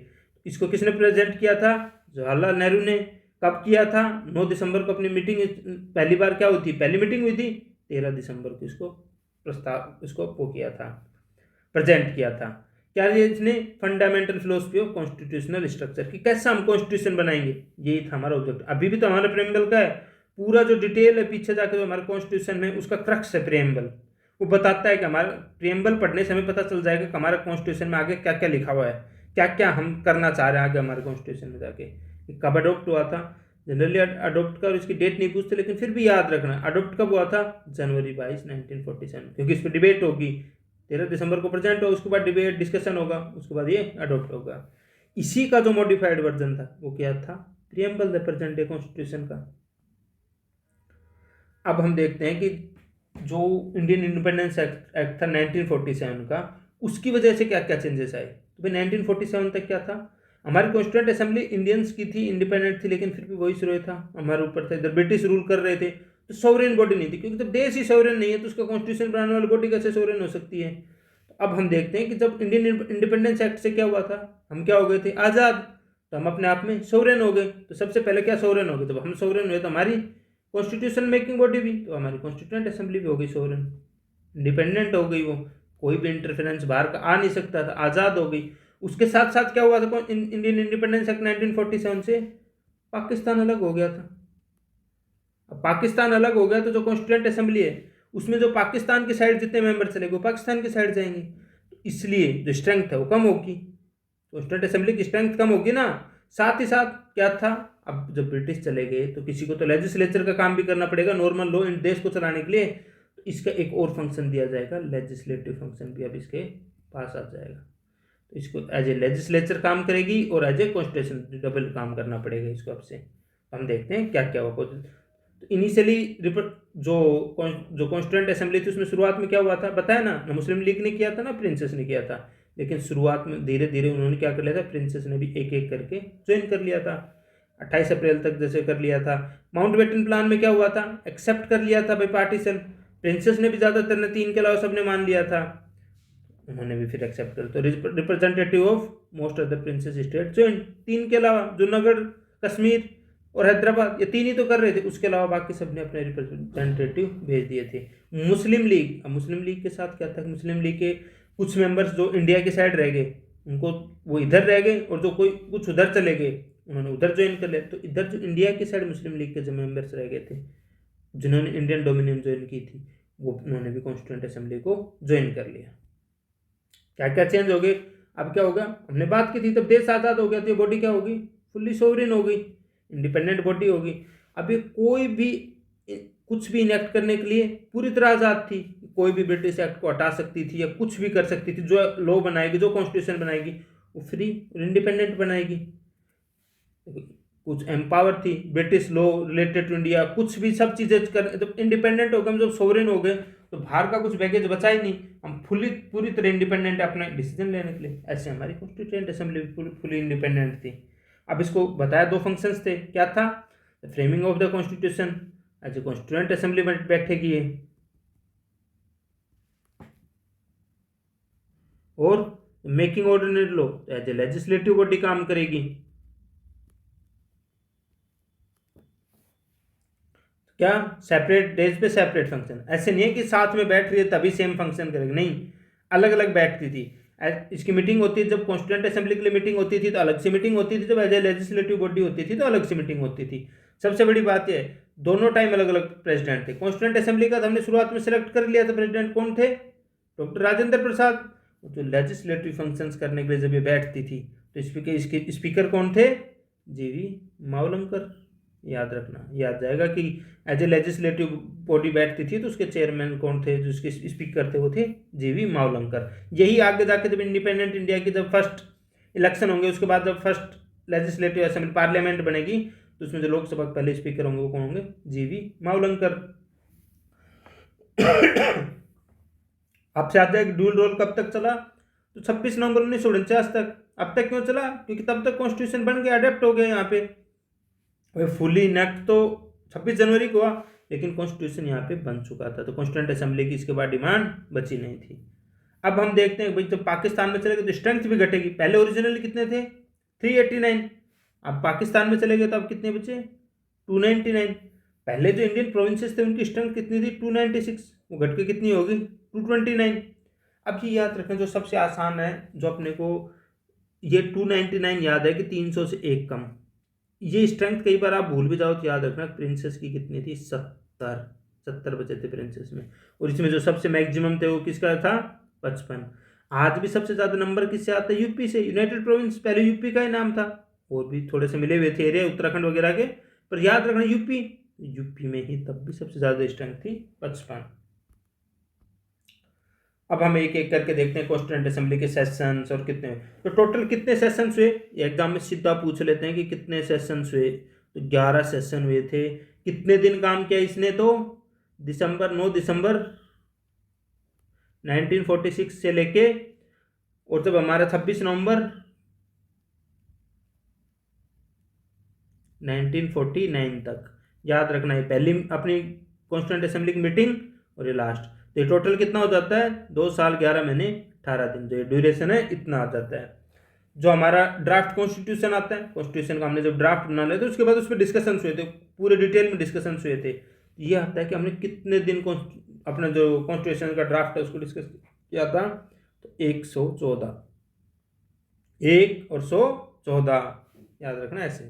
इसको किसने प्रेजेंट किया था? जवाहरलाल नेहरू ने। कब किया था? 9 दिसंबर को अपनी मीटिंग, पहली बार क्या हुई थी? पहली मीटिंग हुई थी। 13 दिसंबर को इसको वो किया था, प्रेजेंट किया था। क्या ये इसने? Fundamental philosophy of constitutional structure की कैसे हम कॉन्स्टिट्यूशन बनाएंगे, यही था हमारा ऑब्जेक्ट। अभी भी तो हमारा प्रेम्बल का है, पूरा जो डिटेल है पीछे जाकर जो हमारे कॉन्स्टिट्यूशन में उसका क्रक्स है प्रेम्बल। वो बताता है कि हमारा प्रेम्बल पढ़ने से हमें पता चल जाएगा कि हमारा कॉन्स्टिट्यूशन में आगे क्या क्या लिखा हुआ है, क्या क्या हम करना चाह रहे हैं आगे हमारे कॉन्स्टिट्यूशन में जाके। कब अडोप्ट हुआ था? जनरली अडोप्ट का इसकी डेट नहीं पूछते, लेकिन फिर भी याद रखना अडोप्ट कब हुआ था? जनवरी 22, 1947, क्योंकि इस पर डिबेट होगी। 13 दिसंबर को प्रेजेंट होगा, उसके बाद डिबेट डिस्कशन होगा, उसके बाद ये अडोप्ट होगा। इसी का जो मॉडिफाइड वर्जन था वो क्या था? Preamble the present day constitution का। अब हम देखते हैं कि जो इंडियन इंडिपेंडेंस एक्ट था 1947 का, उसकी वजह से क्या क्या चेंजेस आए। तो भाई 1947 तक क्या था? हमारी कॉन्स्टिट्यूएंट असेंबली इंडियंस की थी, इंडिपेंडेंट थी, लेकिन फिर भी वही शुरू था हमारे ऊपर था। इधर ब्रिटिश रूल कर रहे थे, तो सॉवरेन बॉडी नहीं थी, क्योंकि जब देश ही सॉवरेन नहीं है तो उसका कॉन्स्टिट्यूशन बनाने वाली बॉडी कैसे सॉवरेन हो सकती है। तो अब हम देखते हैं कि जब इंडियन इंडिपेंडेंस एक्ट से क्या हुआ था, हम क्या हो गए थे? आज़ाद। तो हम अपने आप में सॉवरेन हो गए। तो सबसे पहले क्या सॉवरेन हो गए? जब हम सॉवरेन हुए तो हमारी कॉन्स्टिट्यूशन मेकिंग बॉडी भी, तो हमारी कॉन्स्टिट्यूएंट असेंबली भी हो गई सॉवरेन, इंडिपेंडेंट हो गई। वो कोई भी इंटरफेरेंस बाहर का आ नहीं सकता था, आज़ाद हो गई। उसके साथ साथ क्या हुआ था? इंडियन इंडिपेंडेंस एक्ट 1947 से पाकिस्तान अलग हो गया था। अब पाकिस्तान अलग हो गया तो जो कॉन्स्टिट्यूएंट असेंबली है उसमें जो पाकिस्तान की साइड जितने मेंबर चले गए वो पाकिस्तान की साइड जाएंगे, तो इसलिए जो स्ट्रेंथ है वो कम होगी, कॉन्स्टिट्यूएंट असेंबली की स्ट्रेंथ कम होगी ना। साथ ही साथ क्या था, अब जब ब्रिटिश चले गए तो किसी को तो लेजिस्लेचर का काम भी करना पड़ेगा, नॉर्मल लॉ इन देश को चलाने के लिए। तो इसका एक और फंक्शन दिया जाएगा, लेजिस्लेटिव फंक्शन भी अब इसके पास आ जाएगा। तो इसको एज ए लेजिस्लेचर काम करेगी और एज ए कॉन्स्टिट्यूशन डबल काम करना पड़ेगा इसको। अब से हम देखते हैं क्या क्या हुआ। तो इनिशियली जो कॉन्स्टिट्यूएंट असेंबली थी उसमें शुरुआत में क्या हुआ था बताया ना मुस्लिम लीग ने किया था ना प्रिंसेस ने किया था, लेकिन शुरुआत में धीरे धीरे उन्होंने क्या कर लिया था, प्रिंसेस ने भी एक एक करके ज्वाइन कर लिया था। 28 अप्रैल तक जैसे कर लिया था। माउंटबेटन प्लान में क्या हुआ था, एक्सेप्ट कर लिया था बाई पार्टीशन, प्रिंसेस ने भी ज़्यादातर ने, 3 के अलावा सबने मान लिया था, उन्होंने भी फिर एक्सेप्ट कर। तो representative of most other princess state जो 3 के अलावा, जूनागढ़, कश्मीर और हैदराबाद, ये 3 ही तो कर रहे थे, उसके अलावा बाकी सबने अपने रिप्रेजेंटेटिव भेज दिए थे। मुस्लिम लीग, अब मुस्लिम लीग के साथ क्या था, मुस्लिम लीग के कुछ मेंबर्स जो इंडिया की साइड रह गए, उनको वो इधर रह गए, और जो कोई कुछ उधर चले गए उन्होंने उधर ज्वाइन कर लिया। तो इधर जो इंडिया की साइड मुस्लिम लीग के जो मेंबर्स रह गए थे, जिन्होंने इंडियन डोमिनियन ज्वाइन की थी, वो उन्होंने भी कॉन्स्टिट्यूंट असेंबली को ज्वाइन कर लिया। क्या क्या चेंज हो गए, अब क्या होगा, हमने बात की थी तब देश आज़ाद हो गया तो ये बॉडी क्या होगी, फुल्ली सोवरेन हो गई, इंडिपेंडेंट बॉडी होगी। अब ये कोई भी कुछ भी इनेक्ट करने के लिए पूरी तरह आज़ाद थी, कोई भी ब्रिटिश एक्ट को हटा सकती थी या कुछ भी कर सकती थी, जो लॉ बनाएगी, जो कॉन्स्टिट्यूशन बनाएगी वो फ्री और इंडिपेंडेंट बनाएगी। कुछ एम्पावर थी, British law related to India, कुछ भी सब चीज़ें कर, जब इंडिपेंडेंट हो गए हम, जब सोवरेन हो गए, तो बाहर का कुछ बैगेज बचा ही नहीं, हम पूरी तरह इंडिपेंडेंट है अपने डिसीजन लेने के लिए। ऐसे हमारी कॉन्स्टिट्यूएंट असेंबली फुली इंडिपेंडेंट थी। अब इसको बताया 2 फंक्शंस थे, क्या था, framing of the constitution as a constituent assembly में बैठेगी ये, और making ordinary law as a legislative body काम करेगी। क्या सेपरेट डेज पे सेपरेट फंक्शन, ऐसे नहीं है कि साथ में बैठ रही है तभी सेम फंक्शन करेगी, नहीं, अलग अलग बैठती थी। इसकी मीटिंग होती है, जब कॉन्स्टिट्यूएंट असेंबली के लिए मीटिंग होती थी तो अलग से मीटिंग होती थी, जब एज ए लेजिस्लेटिव बॉडी होती थी तो अलग से मीटिंग होती थी। सबसे बड़ी बात यह है, दोनों टाइम अलग अलग प्रेसिडेंट थे। कॉन्स्टिट्यूएंट असेंबली का तो हमने शुरुआत में सिलेक्ट कर लिया था, प्रेसिडेंट कौन थे, डॉक्टर राजेंद्र प्रसाद। तो लेजिस्लेटिव फंक्शंस करने के लिए जब ये बैठती थी तो इसके स्पीकर कौन थे, जीवी मावलंकर। याद रखना, याद जाएगा कि एज ए लेजिस्लेटिव बॉडी बैठती थी तो उसके चेयरमैन कौन थे, जो उसके स्पीकर थे वो थे जीवी मावलंकर। यही आगे जाके जब इंडिपेंडेंट इंडिया की जब फर्स्ट इलेक्शन होंगे, उसके बाद जब फर्स्ट लेजिस्लेटिव असेंबली पार्लियामेंट बनेगी, तो उसमें जो लोकसभा के पहले स्पीकर होंगे वो कौन होंगे, जीवी मावलंकर। आपसे आ जाएगी ड्यूल रोल कब तक चला, तो 26 नवंबर 1949 तक। अब तक क्यों चला, क्योंकि तब तक कॉन्स्टिट्यूशन बन गया, अडेप्ट हो गया यहाँ पे। फुली इनेक्ट तो 26 जनवरी को हुआ, लेकिन कॉन्स्टिट्यूशन यहाँ पे बन चुका था, तो कॉन्स्टिट्यूएंट असेंबली की इसके बाद डिमांड बची नहीं थी। अब हम देखते हैं भाई, जब पाकिस्तान में चले गए तो स्ट्रेंथ भी घटेगी। पहले ओरिजिनली कितने थे, 389, अब पाकिस्तान में चले गए तो अब कितने बचे, 299। पहले जो इंडियन प्रोविंसेस थे उनकी स्ट्रेंथ कितनी थी, 296, वो घट के कितनी होगी, 229। अब ये याद रखें, जो सबसे आसान है, जो अपने को ये 299 याद है कि 300 से 1 कम, ये स्ट्रेंथ कई बार आप भूल भी जाओ तो याद रखना, प्रिंसेस की कितनी थी, 70 बचे थे प्रिंसेस में, और इसमें जो सबसे मैक्सिमम थे वो किसका था, 55। आज भी सबसे ज़्यादा नंबर किससे आता है, यूपी से। यूनाइटेड प्रोविंस पहले यूपी का ही नाम था, और भी थोड़े से मिले हुए थे एरिया उत्तराखंड वगैरह के, पर याद रखना यूपी में ही तब भी सबसे ज़्यादा स्ट्रेंथ थी, 55। अब हम एक एक करके देखते हैं कॉन्स्टिट्यूएंट असेंबली के सेशंस और कितने, तो टोटल कितने सेशंस हुए, एग्जाम में सीधा पूछ लेते हैं कि कितने सेशंस हुए। तो 11 सेशन हुए थे। कितने दिन काम किया इसने, तो 9 दिसंबर 1946 से लेके, और जब हमारा 26 नवंबर 1949 तक। याद रखना है पहली अपनी कॉन्स्टिट्यूएंट असेंबली की मीटिंग और ये लास्ट, तो ये टोटल कितना हो जाता है, 2 साल 11 महीने 18 दिन, जो ड्यूरेशन है इतना आ जाता है। जो हमारा ड्राफ्ट कॉन्स्टिट्यूशन आता है, कॉन्स्टिट्यूशन का हमने जब ड्राफ्ट बना लिया तो उसके बाद उस पर डिस्कशन हुए थे, पूरे डिटेल में डिस्कशन हुए थे। ये आता है कि हमने कितने दिन अपना जो कॉन्स्टिट्यूशन का ड्राफ्ट है उसको डिस्कस किया था, तो 114, 1 और 114 याद रखना ऐसे,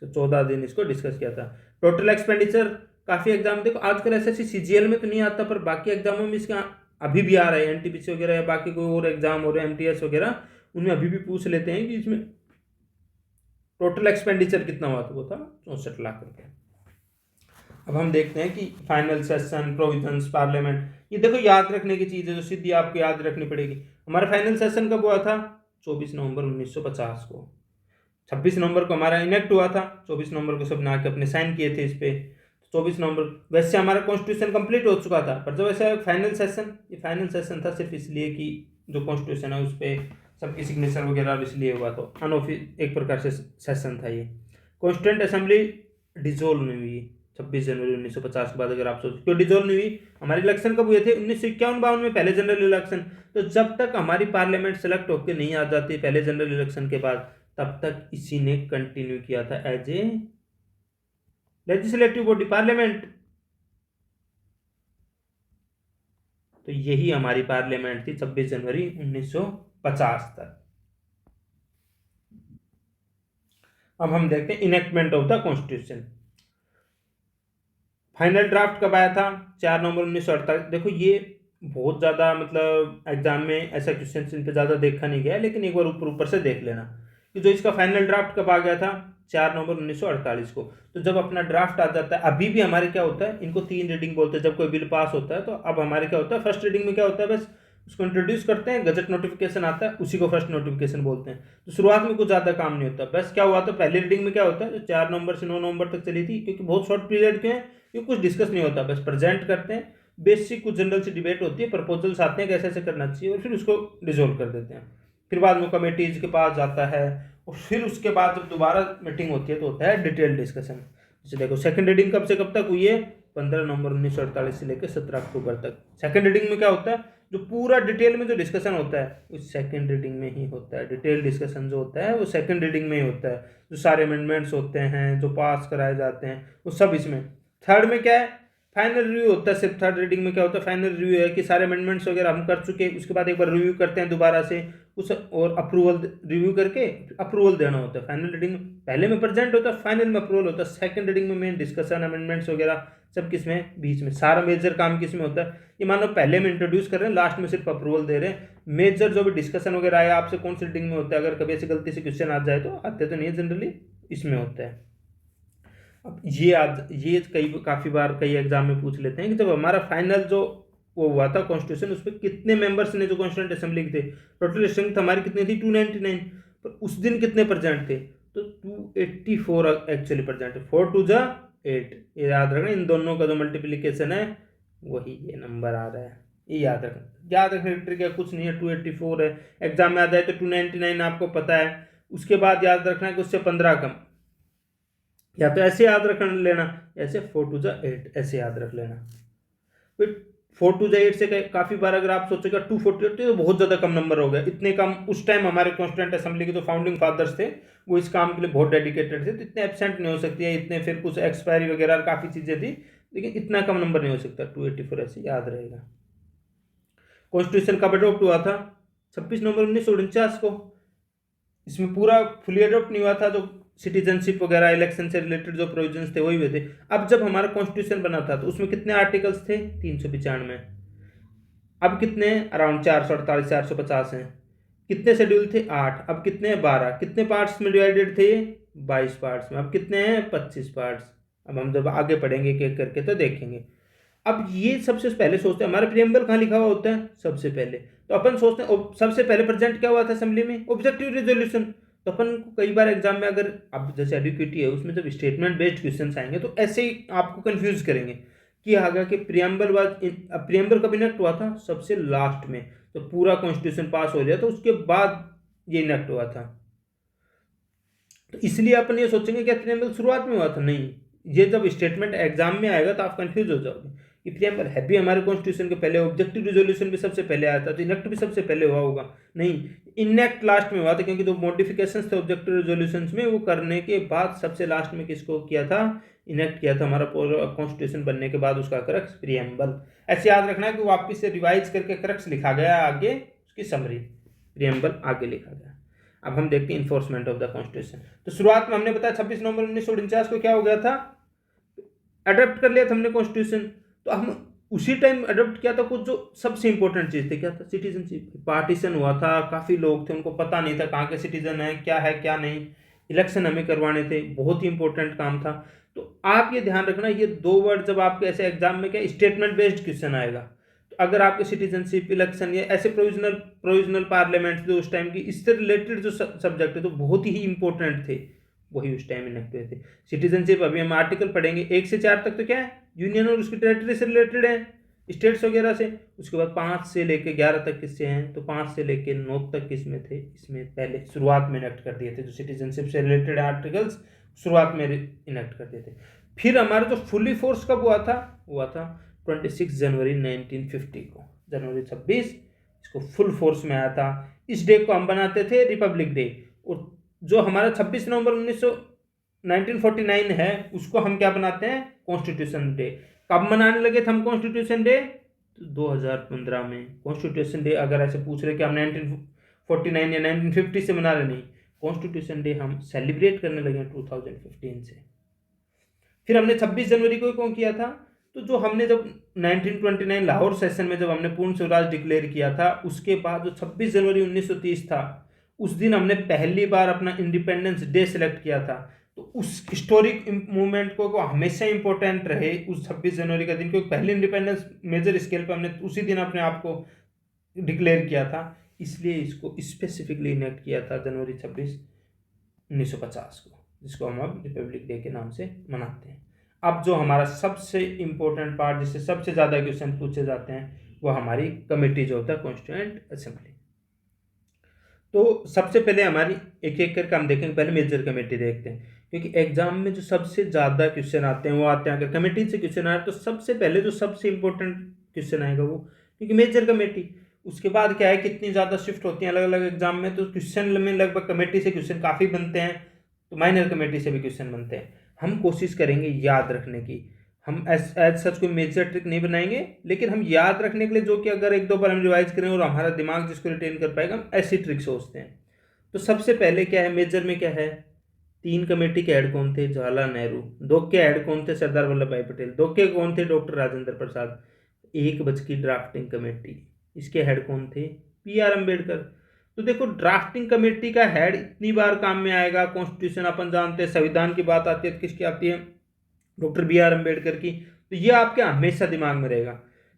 तो 14 दिन इसको डिस्कस किया था। टोटल एक्सपेंडिचर काफ़ी एग्जाम देखो, आजकल एसएससी सीजीएल में तो नहीं आता, पर बाकी एग्जामों में इसका अभी भी आ रहा है, एनटीपीसी वगैरह या बाकी कोई और एग्जाम हो रहे हैं, एमटीएस वगैरह, उनमें अभी भी पूछ लेते हैं कि इसमें टोटल एक्सपेंडिचर कितना हुआ, तो वो था 64 लाख रुपये। अब हम देखते हैं कि फाइनल सेशन, प्रोविजंस, पार्लियामेंट, ये देखो याद रखने की चीज़ है जो सीधी आपको याद रखनी पड़ेगी। हमारा फाइनल सेशन कब हुआ था, 24 नवंबर 1950 को। 26 नवंबर को हमारा इनेक्ट हुआ था, 24 नवंबर को सब ने आके अपने साइन किए थे इस पर, 24 नवंबर। वैसे हमारा कॉन्स्टिट्यूशन कंप्लीट हो चुका था, पर जब ऐसा फाइनल सेशन, ये फाइनल सेशन था सिर्फ इसलिए कि जो कॉन्स्टिट्यूशन है उस पर सबकी सिग्नेचर वगैरह इसलिए हुआ, तो एक प्रकार से सेशन था ये। कॉन्स्टिट्यूंट असेंबली डिसोल्व नहीं हुई 26 जनवरी 1950 के बाद। अगर आप सोचो क्यों डिसोल्व नहीं हुई, हमारे इलेक्शन कब हुए थे 1951-52 में, पहले जनरल इलेक्शन। तो जब तक हमारी पार्लियामेंट सेलेक्ट होकर नहीं आ जाती पहले जनरल इलेक्शन के बाद, तब तक इसी ने कंटिन्यू किया था as a legislative body parliament. तो यही हमारी पार्लियामेंट थी 26 जनवरी 1950 तक। अब हम देखते हैं enactment of the constitution. Final draft कब आया था? 4 नवंबर 1948। देखो ये बहुत ज़्यादा मतलब एग्जाम में ऐसा क्वेश्चन इन पे ज़्यादा देखा नहीं गया, लेकिन एक बार ऊपर ऊपर से देख लेना कि जो इसका फाइनल ड्राफ्ट कब आ गया था 4 नवंबर 1948 को। तो जब अपना ड्राफ्ट आ जाता है, अभी भी हमारे क्या होता है, इनको 3 रीडिंग बोलते हैं जब कोई बिल पास होता है। तो अब हमारे क्या होता है, फर्स्ट रीडिंग में क्या होता है, बस उसको इंट्रोड्यूस करते हैं, गजट नोटिफिकेशन आता है, उसी को फर्स्ट नोटिफिकेशन बोलते हैं। तो शुरुआत में कुछ ज़्यादा काम नहीं होता। बस क्या हुआ था, पहली रीडिंग में क्या होता है, जो 4 नवंबर से 9 नवंबर तक चली थी, क्योंकि बहुत शॉर्ट पीरियड के हैं, क्योंकि कुछ डिस्कस नहीं होता, बस प्रेजेंट करते हैं, बेसिक कुछ जनरल से डिबेट होती है, प्रपोजल्स आते हैं कैसे ऐसे करना चाहिए, और फिर उसको रिजोल्व कर देते हैं। फिर बाद में कमेटीज के पास जाता है, और फिर उसके बाद जब दोबारा मीटिंग होती है तो होता है डिटेल डिस्कशन। जैसे देखो सेकंड रीडिंग कब से कब तक हुई है, 15 नवंबर 1948 से लेकर 17 अक्टूबर तक। सेकंड रीडिंग में क्या होता है, जो पूरा डिटेल में जो डिस्कशन होता है वो सेकंड रीडिंग में ही होता है। डिटेल डिस्कशन जो होता है वो सेकंड रीडिंग में ही होता है। जो सारे अमेंडमेंट्स होते हैं जो पास कराए जाते हैं वो सब इसमें। थर्ड में क्या है, फाइनल रिव्यू होता है। सिर्फ थर्ड रीडिंग में क्या होता है, फाइनल रिव्यू है कि सारे अमेंडमेंट्स वगैरह हम कर चुके, उसके बाद एक बार रिव्यू करते हैं दोबारा से उस, और अप्रूवल रिव्यू करके अप्रूवल देना होता है। फाइनल रीडिंग पहले में प्रेजेंट होता है, फाइनल में अप्रूवल होता है। सेकंड रीडिंग में मेन डिस्कशन अमेंडमेंट्स वगैरह सब किसमें, बीच में। सारा मेजर काम किसमें होता है, ये मान लो पहले में इंट्रोड्यूस कर रहे हैं, लास्ट में सिर्फ अप्रूवल दे रहे हैं। मेजर जो भी डिस्कशन वगैरह आया आपसे कौन सी रीडिंग में होता है, अगर कभी ऐसी गलती से क्वेश्चन आ जाए, तो आते तो नहीं है जनरली, इसमें होता है। अब ये कई काफ़ी बार कई एग्जाम में पूछ लेते हैं कि जब हमारा फाइनल जो वो हुआ था कॉन्स्टिट्यूशन, उस पर कितने मेंबर्स ने जो कॉन्स्टिट्यूंट असेंबली के थे, टोटल स्ट्रेंथ हमारी कितनी थी 299, पर उस दिन कितने प्रेजेंट थे, तो 284 एक्चुअली प्रेजेंट है। 4 2 जा 8, ये याद रखना, इन दोनों का जो मल्टीप्लीकेशन है वही ये नंबर आ रहा है, ये याद रखना। याद रखने ट्रिक है, कुछ नहीं है, 284 है। एग्जाम में आ जाए तो 299 आपको पता है, उसके बाद याद रखना है कि उससे 15 कम, या तो ऐसे याद रख लेना, ऐसे 4 2 जा 8 ऐसे याद रख लेना। फिर 4 2 जा 8 से काफ़ी बार अगर आप सोचेगा 248 तो बहुत ज़्यादा कम नंबर हो गया। इतने कम उस टाइम हमारे कॉन्स्टिट्यूएंट असेंबली के जो फाउंडिंग फादर्स थे वो इस काम के लिए बहुत डेडिकेटेड थे, तो इतने एब्सेंट नहीं हो सकती है, इतने फिर कुछ एक्सपायरी वगैरह काफ़ी चीज़ें थी, लेकिन इतना कम नंबर नहीं हो सकता। 284 ऐसे याद रहेगा। कॉन्स्टिट्यूशन कब अडोप्ट हुआ था, 26 नवंबर 1949 को। इसमें पूरा फुली अडोप्ट नहीं हुआ था, जो सिटीजनशिप वगैरह इलेक्शन से रिलेटेड जो प्रोविजंस थे वही हुए थे। अब जब हमारा कॉन्स्टिट्यूशन बना था तो उसमें कितने आर्टिकल्स थे, 395। अब कितने, अराउंड 448 450 हैं। कितने शेड्यूल थे, 8। अब कितने हैं, 12। कितने पार्ट्स में डिवाइडेड थे, 22 पार्ट्स में। अब कितने हैं, 25 पार्ट्स। अब हम जब आगे पढ़ेंगे एक एक करके तो देखेंगे। अब ये सबसे पहले सोचते हैं हमारा प्रियम्बल कहाँ लिखा हुआ होता है, सबसे पहले। तो अपन सोचते हैं सबसे पहले प्रेजेंट क्या हुआ था असेंबली में, ऑब्जेक्टिव रेजोल्यूशन। तो अपन को कई बार एग्जाम में अगर अब जैसे एडुकेटी है उसमें जब स्टेटमेंट बेस्ड क्वेश्चन आएंगे तो ऐसे ही आपको कंफ्यूज करेंगे कि आगे कि प्रियम्बल कब इनेक्ट हुआ था, सबसे लास्ट में। तो पूरा कॉन्स्टिट्यूशन पास हो गया तो उसके बाद ये इनेक्ट हुआ था। तो इसलिए अपन ये सोचेंगे कि प्रियम्बल शुरुआत में हुआ था, नहीं। ये जब स्टेटमेंट एग्जाम में आएगा तो आप कंफ्यूज हो जाओगे कि प्रियम्बल है भी हमारे कॉन्स्टिट्यूशन के पहले, ऑब्जेक्टिव रिजोल्यूशन भी सबसे पहले आया था, तो इनेक्ट भी सबसे पहले हुआ होगा, नहीं। इनेक्ट लास्ट में हुआ था, क्योंकि जो मॉडिफिकेशंस थे ऑब्जेक्टिव रिजोल्यूशन में वो करने के बाद सबसे लास्ट में किसको किया था, इनेक्ट किया था हमारा कॉन्स्टिट्यूशन बनने के बाद उसका क्रक्स प्रियम्बल। ऐसे याद रखना है कि वापिस से रिवाइज करके क्रक्स लिखा गया, आगे उसकी समरी, प्रियम्बल आगे लिखा गया। अब हम देखते हैं इन्फोर्समेंट ऑफ द कॉन्स्टिट्यूशन। तो शुरुआत में हमने बताया 26 नवंबर 1949 को क्या हो गया था, अडॉप्ट कर लिया था हमने कॉन्स्टिट्यूशन। तो हम उसी टाइम अडॉप्ट किया था कुछ जो सबसे इंपॉर्टेंट चीज़ थी, क्या था, सिटीजनशिप। पार्टीशन हुआ था, काफ़ी लोग थे, उनको पता नहीं था कहाँ के सिटीजन है क्या नहीं। इलेक्शन हमें करवाने थे, बहुत ही इंपॉर्टेंट काम था। तो आप ये ध्यान रखना, ये 2 वर्ड जब आपके ऐसे एग्जाम में क्या स्टेटमेंट बेस्ड क्वेश्चन आएगा, तो अगर आपके सिटीजनशिप, इलेक्शन या ऐसे प्रोविजनल पार्लियामेंट जो उस टाइम की इससे रिलेटेड जो सब्जेक्ट है तो बहुत ही इंपॉर्टेंट थे, वही उस टाइम इनेक्ट हुए थे। सिटीजनशिप अभी हम आर्टिकल पढ़ेंगे 1 से 4 तक, तो क्या है, यूनियन और उसकी टेरिटरी से रिलेटेड है। स्टेट्स वगैरह से। उसके बाद 5 से लेके 11 तक किससे हैं, तो 5 से लेके 9 तक किसमें थे, इसमें पहले शुरुआत में इनेक्ट कर दिए थे। जो सिटीजनशिप से रिलेटेड आर्टिकल्स शुरुआत में इनेक्ट कर दिए थे। फिर हमारा जो फुली फोर्स कब हुआ था 26 जनवरी 1950 को, जनवरी 26 इसको फुल फोर्स में आया था। इस डे को हम बनाते थे रिपब्लिक डे। और जो हमारा 26 नवंबर 1949 है उसको हम क्या बनाते हैं, कॉन्स्टिट्यूशन डे। कब मनाने लगे थे हम कॉन्स्टिट्यूशन डे, तो 2015 में। कॉन्स्टिट्यूशन डे अगर ऐसे पूछ रहे कि हम 1949 या 1950 से मना रहे, नहीं, कॉन्स्टिट्यूशन डे हम सेलिब्रेट करने लगे 2015 से। फिर हमने 26 जनवरी को क्यों किया था, तो जो हमने जब 1929 लाहौर सेशन में जब हमने पूर्ण स्वराज डिक्लेयर किया था, उसके बाद जो 26 जनवरी 1930 था, उस दिन हमने पहली बार अपना इंडिपेंडेंस डे सेलेक्ट किया था। तो उस हिस्टोरिक मूवमेंट को हमेशा इंपॉर्टेंट रहे उस 26 जनवरी का दिन, क्योंकि पहले इंडिपेंडेंस मेजर स्केल पर हमने उसी दिन अपने आप को डिक्लेयर किया था, इसलिए इसको स्पेसिफिकली इनेक्ट किया था जनवरी 26 1950 को, जिसको हम अब रिपब्लिक डे के नाम से मनाते हैं। अब जो हमारा सबसे इम्पोर्टेंट पार्ट, जिससे सबसे ज़्यादा क्वेश्चन पूछे जाते हैं, वो हमारी कमेटी जो होता है कॉन्स्टिट्यूएंट असेंबली। तो सबसे पहले हमारी एक एक करके हम देखेंगे। पहले मेजर कमेटी देखते हैं, क्योंकि एग्जाम में जो सबसे ज़्यादा क्वेश्चन आते हैं वो आते हैं, अगर कमेटी से क्वेश्चन आए तो सबसे पहले जो सबसे इम्पोर्टेंट क्वेश्चन आएगा वो, क्योंकि मेजर कमेटी। उसके बाद क्या है, कितनी ज़्यादा शिफ्ट होती हैं अलग अलग एग्जाम में, तो क्वेश्चन में लगभग कमेटी से क्वेश्चन काफ़ी बनते हैं, तो माइनर कमेटी से भी क्वेश्चन बनते हैं। हम कोशिश करेंगे याद रखने की। हम एज सच कोई मेजर ट्रिक नहीं बनाएंगे, लेकिन हम याद रखने के लिए, जो कि अगर एक दो बार हम रिवाइज करें और हमारा दिमाग जिसको रिटेन कर पाएगा, हम ऐसी ट्रिक सोचते हैं। तो सबसे पहले क्या है, मेजर में क्या है, 3 कमेटी के हेड कौन थे, जवाहरलाल नेहरू। 2 के हेड कौन थे, सरदार वल्लभ भाई पटेल। 2 के कौन थे, डॉक्टर राजेंद्र प्रसाद। 1 बच की ड्राफ्टिंग कमेटी, इसके हेड कौन थे, पी.आर. अम्बेडकर। तो देखो, ड्राफ्टिंग कमेटी का हेड इतनी बार काम में आएगा। कॉन्स्टिट्यूशन अपन जानते हैं, संविधान की बात आती है, किसकी आती है, डॉक्टर बी.आर. अम्बेडकर की। तो ये आपके हमेशा दिमाग में रहेगा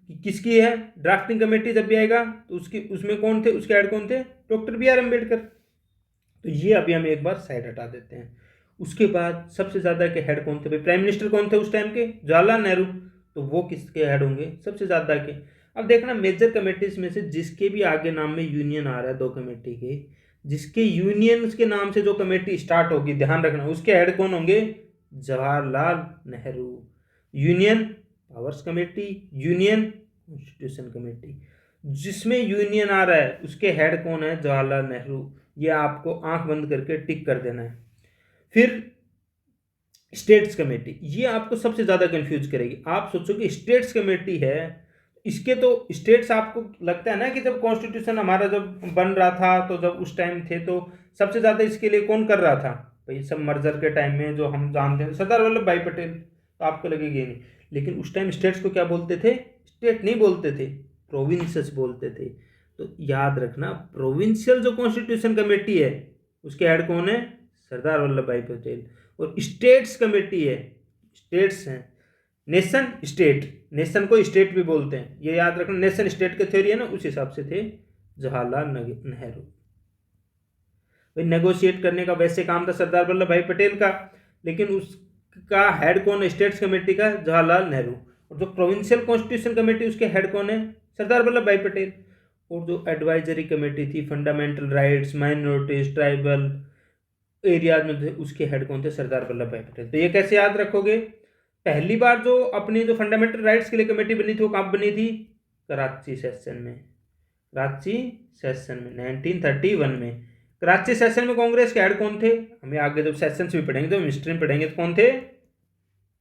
कि किसकी है ड्राफ्टिंग कमेटी। जब भी आएगा तो उसमें कौन थे, उसके हेड कौन थे, डॉक्टर बी.आर. अम्बेडकर। तो ये अभी हम एक बार साइड हटा देते हैं। उसके बाद सबसे ज़्यादा के हेड कौन थे भाई, प्राइम मिनिस्टर कौन थे उस टाइम के, जवाहरलाल नेहरू। तो वो किसके हेड होंगे, सबसे ज़्यादा के। अब देखना, मेजर कमेटीज में से जिसके भी आगे नाम में यूनियन आ रहा है 2 कमेटी के, जिसके यूनियन के नाम से जो कमेटी स्टार्ट होगी, ध्यान रखना उसके हेड कौन होंगे, Jawaharlal Nehru. Union powers committee, union constitution committee. जिसमें यूनियन आ रहा है उसके हेड कौन है, जवाहरलाल नेहरू। ये आपको आंख बंद करके टिक कर देना है। फिर स्टेट्स कमेटी, ये आपको सबसे ज़्यादा कंफ्यूज करेगी। आप सोचोगे स्टेट्स कमेटी है, इसके तो स्टेट्स आपको लगता है ना कि जब कॉन्स्टिट्यूशन हमारा जब बन रहा था, तो जब उस टाइम थे, तो सबसे ज़्यादा इसके लिए कौन कर रहा था भाई, सब मर्जर के टाइम में जो हम जानते हैं सरदार वल्लभ भाई पटेल। तो आपको लगेगी नहीं, लेकिन उस टाइम स्टेट्स को क्या बोलते थे, स्टेट नहीं बोलते थे, प्रोविंसेस बोलते थे। तो याद रखना, प्रोविंशियल जो कॉन्स्टिट्यूशन कमेटी है उसके हेड कौन है, सरदार वल्लभ भाई पटेल। और स्टेट्स कमेटी है, स्टेट्स हैं, नेशन स्टेट, नेशन को स्टेट भी बोलते हैं, ये याद रखना। नेशन स्टेट के थ्योरी है ना, उस हिसाब से थे जवाहरलाल नेहरू। भाई नेगोशिएट करने का वैसे काम था सरदार वल्लभ भाई पटेल का, लेकिन उसका हेड कौन है, स्टेट्स कमेटी का, जवाहरलाल नेहरू। और जो प्रोविंशियल कॉन्स्टिट्यूशन कमेटी उसके हेड कौन है, सरदार वल्लभ भाई पटेल। और जो एडवाइजरी कमेटी थी, fundamental rights, minorities, tribal areas में थे, उसके हेड कौन थे, सरदार वल्लभ भाई पटेल। तो ये कैसे याद रखोगे, पहली बार जो अपनी जो फंडामेंटल राइट्स के लिए कमेटी बनी थी वो कब बनी थी, कराची सेशन में, कराची सेशन में 1931 में। कराची सेशन में कांग्रेस के हेड कौन थे, हमें आगे जब सेशन भी पढ़ेंगे तो हिस्ट्री में पढ़ेंगे तो कौन थे,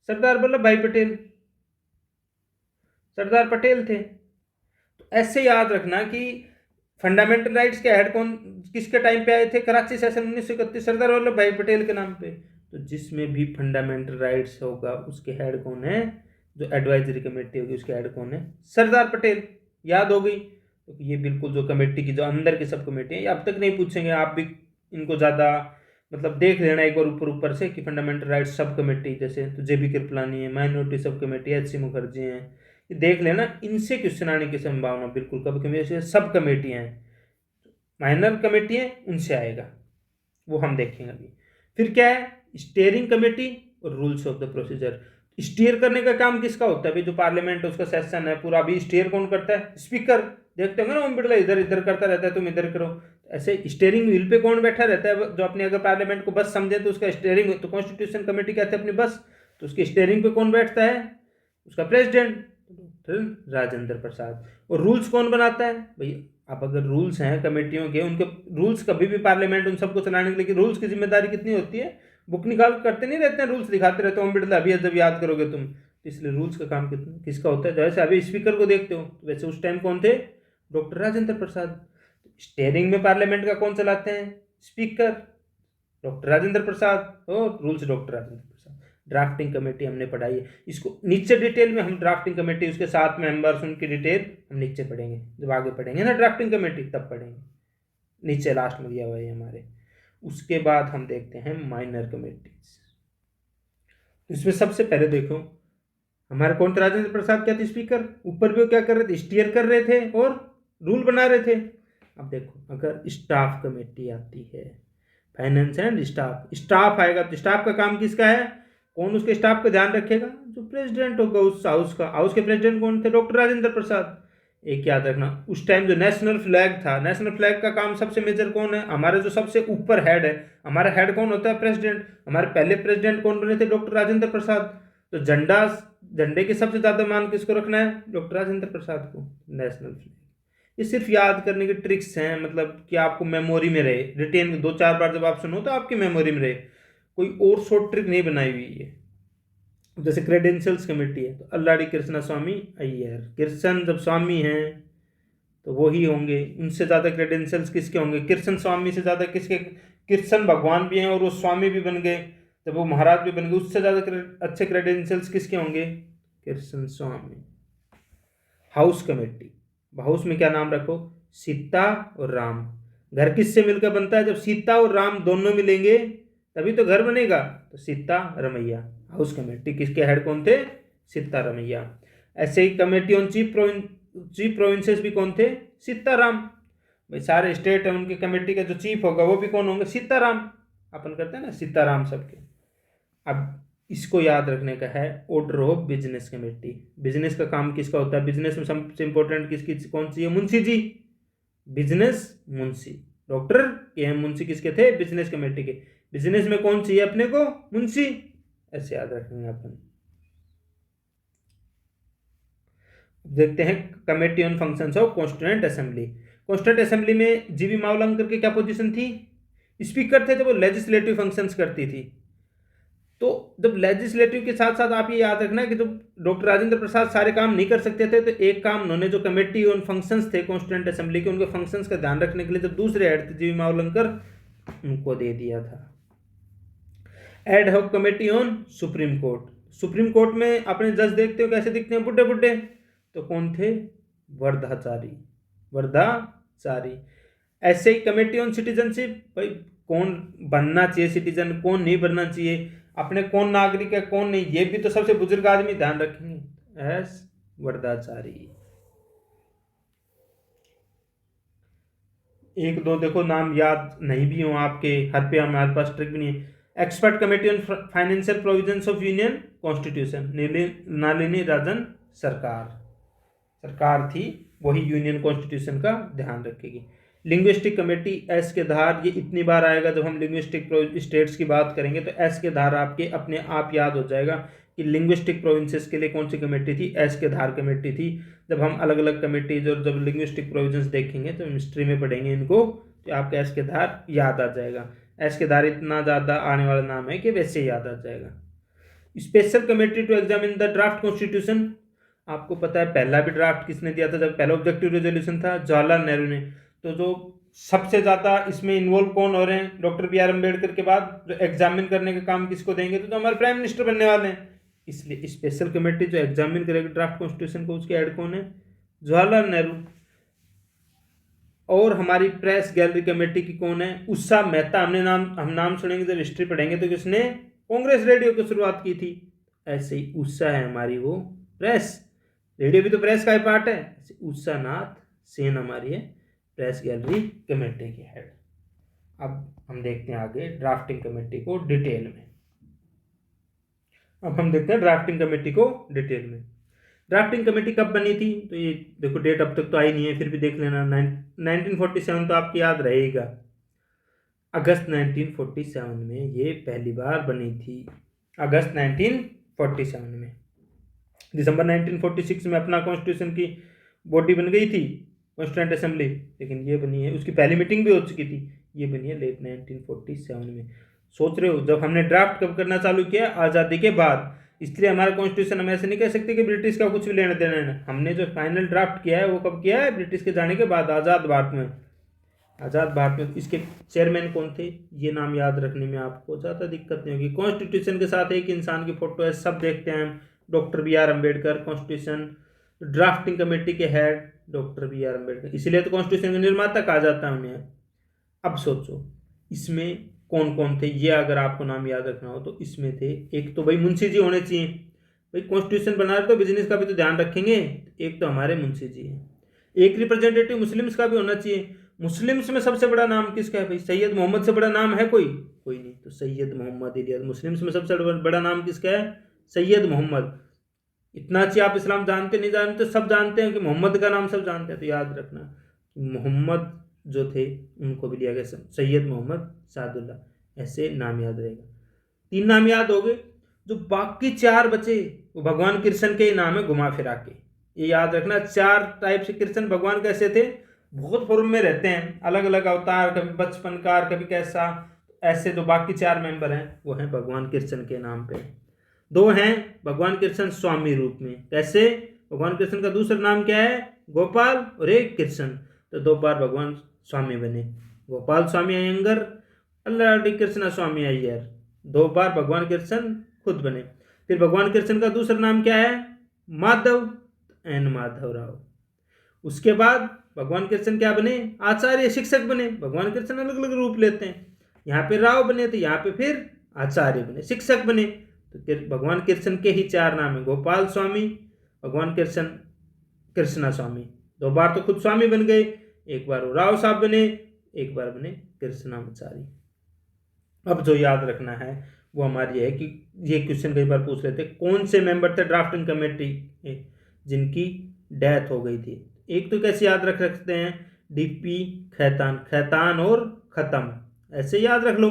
सरदार वल्लभ भाई पटेल, सरदार पटेल थे। तो ऐसे याद रखना कि फंडामेंटल राइट्स के हेड कौन किसके टाइम पे आए थे, कराची सेशन 1931, सरदार वल्लभ भाई पटेल के नाम पे। तो जिसमें भी फंडामेंटल राइट्स होगा उसके हेड कौन है, जो एडवाइजरी कमेटी होगी उसके हेड कौन है, सरदार पटेल। याद हो गई। तो ये बिल्कुल जो कमेटी की जो अंदर की सब कमेटी है, अब तक नहीं पूछेंगे, आप भी इनको ज़्यादा मतलब देख लेना एक बार ऊपर ऊपर से कि फंडामेंटल राइट्स सब कमेटी, जैसे तो जे बी कृपलानी है, माइनॉरिटी सब कमेटी एच.सी. मुखर्जी हैं, ये देख लेना, इनसे क्वेश्चन आने की संभावना बिल्कुल कभी कभी, सब कमेटियाँ हैं, माइनर कमेटी है उनसे आएगा, वो हम देखेंगे अभी। फिर क्या है, स्टेयरिंग कमेटी और rules of the procedure. Steer करने का काम किसका होता है? अभी जो पार्लियामेंट उसका सेशन है पूरा, अभी स्टीयर कौन करता है? स्पीकर। देखते होंगे ना ओम बिरला इधर इधर करता रहता है, तुम इधर करो। ऐसे स्टीयरिंग व्हील पे कौन बैठा रहता है? जो अपने अगर पार्लियामेंट को बस समझे तो उसका स्टीयरिंग, तो कॉन्स्टिट्यूशन कमेटी कहते हैं अपनी बस, तो उसकी स्टीयरिंग पे कौन बैठता है? उसका प्रेसिडेंट, डॉक्टर राजेंद्र प्रसाद। और रूल्स कौन बनाता है भाई? अब अगर रूल्स हैं कमेटियों के, उनके रूल्स कभी भी पार्लियामेंट उन सबको चलाने के लिए, रूल्स की जिम्मेदारी कितनी होती है? बुक निकाल करते नहीं रहते हैं, रूल्स दिखाते रहते हो ओम बिरला, अभी जब याद करोगे तुम, तो इसलिए रूल्स का काम कितना किसका होता है? जैसे अभी स्पीकर को देखते हो, वैसे उस टाइम कौन थे? डॉक्टर राजेंद्र प्रसाद। स्टेयरिंग में पार्लियामेंट का कौन चलाते हैं? स्पीकर, डॉक्टर राजेंद्र प्रसाद। और रूल्स डॉक्टर राजेंद्र प्रसाद। ड्राफ्टिंग कमेटी हमने पढ़ाई है, इसको नीचे डिटेल में हम ड्राफ्टिंग कमेटी, उसके 7 मेंबर्स, उनकी डिटेल हम नीचे पढ़ेंगे, जब आगे पढ़ेंगे ना ड्राफ्टिंग कमेटी तब पढ़ेंगे, नीचे लास्ट में दिया हुआ है हमारे। उसके बाद हम देखते हैं माइनर कमेटीज। इसमें सबसे पहले देखो हमारे कौन थे? राजेंद्र प्रसाद क्या थे? स्पीकर। ऊपर भी वो क्या कर रहे थे? स्टीयर कर रहे थे और रूल बना रहे थे। अब देखो अगर स्टाफ कमेटी आती है, फाइनेंस एंड स्टाफ, स्टाफ आएगा तो स्टाफ का काम किसका है? कौन उसके स्टाफ का ध्यान रखेगा? जो प्रेसिडेंट होगा उस हाउस का। हाउस के प्रेसिडेंट कौन थे? डॉक्टर राजेंद्र प्रसाद। एक याद रखना, उस टाइम जो नेशनल फ्लैग था, नेशनल फ्लैग का काम सबसे मेजर कौन है? हमारे जो सबसे ऊपर हेड है, हमारा हेड कौन होता है? प्रेसिडेंट। हमारे पहले प्रेसिडेंट कौन बने थे? डॉक्टर राजेंद्र प्रसाद। तो झंडे की सबसे ज्यादा मान किसको रखना है? डॉक्टर राजेंद्र प्रसाद को। नेशनल फ्लैग, ये सिर्फ याद करने के ट्रिक्स हैं, मतलब कि आपको मेमोरी में रहे, रिटेन 2-4 बार जब आप सुनो तो आपकी मेमोरी में रहे, कोई और शॉर्ट ट्रिक नहीं बनाई हुई है। जैसे क्रेडेंशियल्स कमेटी है तो अल्लाडी कृष्णा स्वामी अय्यर, कृष्ण जब स्वामी हैं तो वो ही होंगे, उनसे ज़्यादा क्रेडेंशियल्स किसके होंगे? कृष्ण स्वामी से ज़्यादा किसके? कृष्ण भगवान भी हैं और वो स्वामी भी बन गए, जब वो महाराज भी बन गए, उससे ज़्यादा अच्छे क्रेडेंशियल्स किसके होंगे? कृष्ण स्वामी। हाउस कमेटी, हाउस में क्या नाम रखो? सीता और राम। घर किससे मिलकर बनता है? जब सीता और राम दोनों मिलेंगे तभी तो घर बनेगा, तो सीता रमैया। हाउस कमेटी किसके हेड कौन थे? सीता रमैया। ऐसे ही कमेटी ऑन चीफ प्रोविंसेस भी कौन थे? सीताराम। भाई सारे स्टेट है उनकी कमेटी का जो चीफ होगा वो भी कौन होंगे? सीताराम। अपन करते हैं ना सीताराम सबके। अब इसको याद रखने का है order of business committee. Business का काम किसका होता है? बिजनेस में सबसे इंपॉर्टेंट किसकी कौन सी है? मुंशी जी। बिजनेस मुंशी। डॉक्टर के मुंशी किसके थे? बिजनेस कमेटी के। बिजनेस में कौन चाहिए अपने को? मुंशी। ऐसे याद रखेंगे अपन। देखते हैं committee on functions of constituent assembly. Constituent assembly में जीवी मावलंकर की क्या पोजीशन थी? स्पीकर थे, जब वो लेजिस्लेटिव फंक्शंस करती थी। तो जब लेजिस्लेटिव के साथ साथ आप ये याद रखना कि जब डॉक्टर राजेंद्र प्रसाद सारे काम नहीं कर सकते थे, तो एक काम उन्होंने, जो कमेटी ऑन फंक्शंस थे कॉन्स्टिट्यूएंट असेंबली के, उनके फंक्शंस का ध्यान रखने के लिए जब दूसरे हेड थे जीवी मावलंकर, उनको दे दिया था। Ad hoc committee on supreme court. Supreme court में अपने जज देखते हो कैसे दिखते हैं? बुड्ढे बुड्ढे। तो कौन थे? वर्धाचारी। वर्धाचारी। ऐसे ही कमेटी ऑन सिटीजनशिप, भाई कौन बनना चाहिए सिटीजन, कौन नहीं बनना चाहिए, अपने कौन नागरिक है कौन नहीं, ये भी तो सबसे बुजुर्ग आदमी ध्यान रखेंगे। एस वर्धाचारी। एक दो देखो नाम याद नहीं भी हो आपके, हर पे हमारे पास ट्रिक भी नहीं है। Expert committee on financial provisions of union constitution, Nalini Rajan Sarkar Sarkar थी, वही यूनियन कॉन्स्टिट्यूशन का ध्यान रखेगी। लिंग्विस्टिक कमेटी एस के धार, ये इतनी बार आएगा जब हम लिंग्विस्टिक स्टेट्स की बात करेंगे, तो एस के धार आपके अपने आप याद हो जाएगा कि लिंग्विस्टिक प्रोविंसेस के लिए कौन सी कमेटी थी? एस के धार कमेटी थी। जब हम अलग अलग कमेटीज और जब लिंग्विस्टिक प्रोविजंस देखेंगे तो हिस्ट्री में पढ़ेंगे इनको, तो आपका एस के धार याद आ जाएगा। एस के धार इतना ज़्यादा आने वाला नाम है कि वैसे याद आ जाएगा। Special committee to examine the draft constitution, आपको पता है पहला भी ड्राफ्ट किसने दिया था? जब पहला ऑब्जेक्टिव रेजोल्यूशन था जवाहरलाल नेहरू ने। तो जो सबसे ज़्यादा इसमें इन्वॉल्व कौन हो रहे हैं? डॉक्टर बी आर अम्बेडकर के बाद जो एग्जामिन करने का काम किसको देंगे? तो जो हमारे प्राइम मिनिस्टर बनने वाले हैं। इसलिए स्पेशल कमेटी जो एग्जामिन करेगी ड्राफ्ट कॉन्स्टिट्यूशन को, उसके हेड कौन है? जवाहरलाल नेहरू। और हमारी प्रेस गैलरी कमेटी की कौन है? उषा मेहता। हम नाम सुनेंगे जब हिस्ट्री पढ़ेंगे तो किसने कांग्रेस रेडियो की शुरुआत की थी? ऐसे ही उषा है हमारी वो प्रेस, रेडियो भी तो प्रेस का ही पार्ट है। उषा नाथ सेन हमारी है प्रेस गैलरी कमेटी की हेड। अब हम देखते हैं आगे ड्राफ्टिंग कमेटी को डिटेल में। अब हम देखते हैं ड्राफ्टिंग कमेटी को डिटेल में। ड्राफ्टिंग कमेटी कब बनी थी, तो ये देखो डेट अब तक तो आई नहीं है, फिर भी देख लेना। 1947 तो आपकी याद रहेगा। अगस्त 1947 में ये पहली बार बनी थी, अगस्त 1947 में। दिसंबर 1946 में अपना कॉन्स्टिट्यूशन की बॉडी बन गई थी, कॉन्स्टिट्यूंट असेंबली, लेकिन ये बनी है, उसकी पहली मीटिंग भी हो चुकी थी, ये बनी है लेट 1947 में। सोच रहे हो जब हमने ड्राफ्ट कब करना चालू किया, आज़ादी के बाद। इसलिए हमारा कॉन्स्टिट्यूशन हम ऐसे नहीं कह सकते कि ब्रिटिश का कुछ भी लेना देना है। हमने जो फाइनल ड्राफ्ट किया है वो कब किया है, ब्रिटिश के जाने के बाद, आज़ाद भारत में। आज़ाद भारत में इसके चेयरमैन कौन थे, ये नाम याद रखने में आपको ज़्यादा दिक्कत नहीं होगी। कॉन्स्टिट्यूशन के साथ एक इंसान की फोटो है, सब देखते हैं हम, doctor B.R. Ambedkar. Constitution drafting committee के हेड डॉक्टर B.R. अम्बेडकर, इसीलिए तो कॉन्स्टिट्यूशन का निर्माता कहा जाता है उन्हें। अब सोचो इसमें कौन कौन थे, ये अगर आपको नाम याद रखना हो तो इसमें थे, एक तो भाई मुंशी जी होने चाहिए। भाई कॉन्स्टिट्यूशन बना रहे तो बिजनेस का भी तो ध्यान रखेंगे, एक तो हमारे मुंशी जी हैं। एक रिप्रेजेंटेटिव मुस्लिम्स का भी होना चाहिए। मुस्लिम्स में सबसे बड़ा नाम किसका है भाई, सैयद मोहम्मद से बड़ा नाम है कोई, कोई नहीं, तो सैयद मोहम्मद इलियास। मुस्लिम्स में सबसे बड़ा नाम किसका है, सैयद मोहम्मद। इतना अच्छी आप इस्लाम जानते नहीं जानते, सब जानते हैं कि मोहम्मद का नाम सब जानते हैं, तो याद रखना मोहम्मद जो थे उनको भी लिया गया सैयद मोहम्मद सादुल्ला, ऐसे नाम याद रहेगा। 3 नाम याद हो गए। जो बाकी 4 बचे वो भगवान कृष्ण के ही नाम है, घुमा फिरा के, ये याद रखना। 4 टाइप से कृष्ण भगवान कैसे थे, बहुत फॉर्म में रहते हैं, अलग अलग अवतार, कभी बचपन का, कभी कैसा। ऐसे जो बाकी 4 मेंबर हैं वो हैं भगवान कृष्ण के नाम पे। 2 हैं भगवान कृष्ण स्वामी रूप में, कैसे, भगवान कृष्ण का दूसरा नाम क्या है, गोपाल, और एक कृष्ण, तो 2 बार भगवान स्वामी बने, गोपाल स्वामी अयंगर, अल्लाडी कृष्ण स्वामी अय्यर, 2 बार भगवान कृष्ण खुद बने। फिर भगवान कृष्ण का दूसरा नाम क्या है, माधव, एन माधव राव। उसके बाद भगवान कृष्ण क्या बने, आचार्य शिक्षक बने। भगवान कृष्ण अलग अलग रूप लेते हैं, यहाँ पे राव बने तो यहाँ पे फिर आचार्य बने, शिक्षक बने। तो भगवान कृष्ण के ही 4 नाम है, गोपाल स्वामी, भगवान कृष्ण, कृष्णा स्वामी। 2 बार तो खुद स्वामी बन गए, एक बार वो राव साहब बने, एक बार बने कृष्णाचार्य। अब जो याद रखना है वो हमारी है कि ये क्वेश्चन कई बार पूछ रहे थे, कौन से मेंबर थे ड्राफ्टिंग कमेटी जिनकी डेथ हो गई थी। एक तो कैसे याद रख सकते हैं, डीपी खैतान, खैतान और खत्म, ऐसे याद रख लो।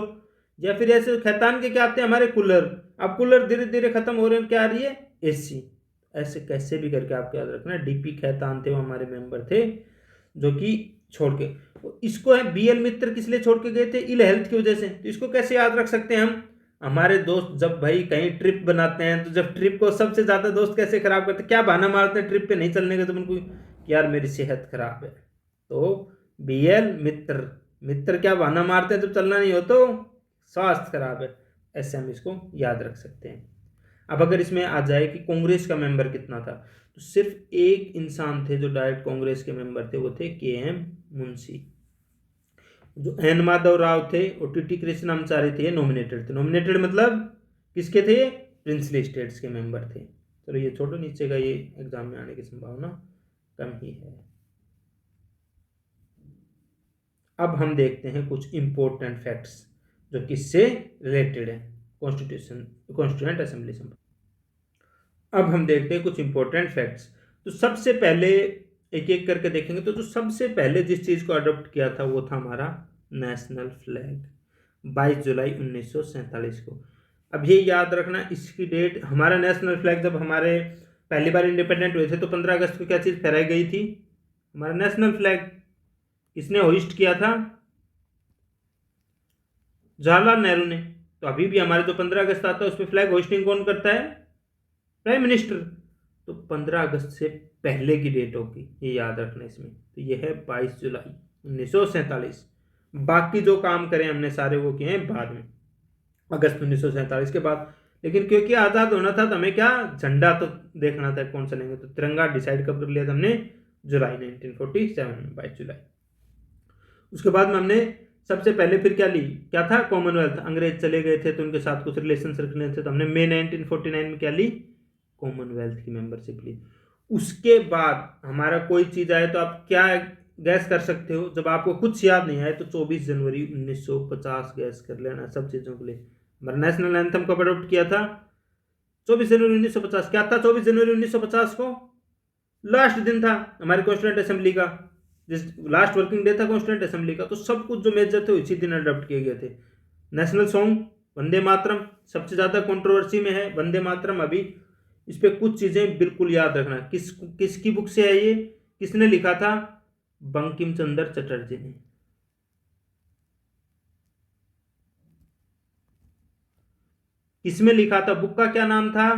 या फिर ऐसे खैतान के क्या आते हैं हमारे कूलर, अब कूलर धीरे धीरे खत्म हो रहे हैं, क्या आ रही है, एसी। ऐसे कैसे भी करके आपको याद रखना है। डीपी खैतान थे वो हमारे मेंबर थे जो कि छोड़ के, इसको है BL मित्र किस लिए छोड़ के गए थे, इल हेल्थ की वजह से। तो इसको कैसे याद रख सकते हैं हम, हमारे दोस्त जब भाई कहीं ट्रिप बनाते हैं तो जब ट्रिप को सबसे ज्यादा दोस्त कैसे खराब करते हैं, क्या बहाना मारते हैं ट्रिप पे नहीं चलने का, तो उनको यार मेरी सेहत खराब है, तो BL मित्र, मित्र क्या बहाना मारते हैं जब चलना नहीं हो तो स्वास्थ्य खराब है, ऐसे हम इसको याद रख सकते हैं। अब अगर इसमें आ जाए कि कांग्रेस का मेंबर कितना था, तो सिर्फ एक इंसान थे जो डायरेक्ट कांग्रेस के मेंबर थे, वो थे KM मुंशी। जो एन माधव राव थे और TT कृष्णाचार्य थे, नॉमिनेटेड थे। नॉमिनेटेड मतलब किसके थे, प्रिंसली स्टेट्स के मेंबर थे। चलो ये छोटो, नीचे का ये एग्जाम में आने की संभावना कम ही है। अब हम देखते हैं कुछ इंपॉर्टेंट फैक्ट्स जो किससे रिलेटेड है, कॉन्स्टिट्यूएंट असेंबली से। अब हम देखते हैं कुछ इंपॉर्टेंट फैक्ट्स। तो सबसे पहले एक एक करके देखेंगे, तो जो सबसे पहले जिस चीज़ को अडॉप्ट किया था वो था हमारा नेशनल फ्लैग, 22 जुलाई 1947 को। अब ये याद रखना, इसकी डेट, हमारा नेशनल फ्लैग जब हमारे पहली बार इंडिपेंडेंट हुए थे तो 15 अगस्त को क्या चीज़ फहराई गई थी, हमारा नेशनल फ्लैग। किसने होइस्ट किया था, जवाहरलाल नेहरू ने। तो अभी भी हमारे जो 15 अगस्त आता है उस पर फ्लैग होइस्टिंग कौन करता है, प्राइम मिनिस्टर। तो 15 अगस्त से पहले की डेट होगी, ये याद रखना इसमें। तो ये है 22 जुलाई 1947। बाकी जो काम करें हमने सारे वो किए हैं बाद में, अगस्त 1947 के बाद। लेकिन क्योंकि आज़ाद होना था तो हमें क्या, झंडा तो देखना था कौन सा लेंगे, तो तिरंगा डिसाइड कब कर लिया था हमने, जुलाई 1947 में, 22 जुलाई। उसके बाद में हमने सबसे पहले फिर क्या ली, क्या था, कॉमनवेल्थ। अंग्रेज चले गए थे तो उनके साथ कुछ रिलेशन रखने थे, तो हमने मई 1949 में क्या ली, कॉमनवेल्थ की मेंबरशिप ली। उसके बाद हमारा कोई चीज आए तो आप क्या गैस कर सकते हो, जब आपको कुछ याद नहीं आए तो 24 जनवरी 1950 गैस कर लेना सब चीजों के लिए। हमारा नेशनल एंथम कब अडॉप्ट किया था, 24 जनवरी 1950 क्या था? 24 जनवरी 1950 को लास्ट दिन था हमारे कॉन्स्टिट्यूंट असेंबली का, जिस लास्ट वर्किंग डे था कॉन्स्टिट्यूंट असेंबली का। तो सब कुछ जो मेजर थे इसी दिन अडॉप्ट किए गए थे। नेशनल सॉन्ग वंदे मातरम सबसे ज्यादा कंट्रोवर्सी में है, वंदे मातरम। अभी इस पे कुछ चीजें बिल्कुल याद रखना। किसकी बुक से है ये, किसने लिखा था? बंकिम चंद्र चटर्जी ने। किसमें लिखा था? बुक का क्या नाम था?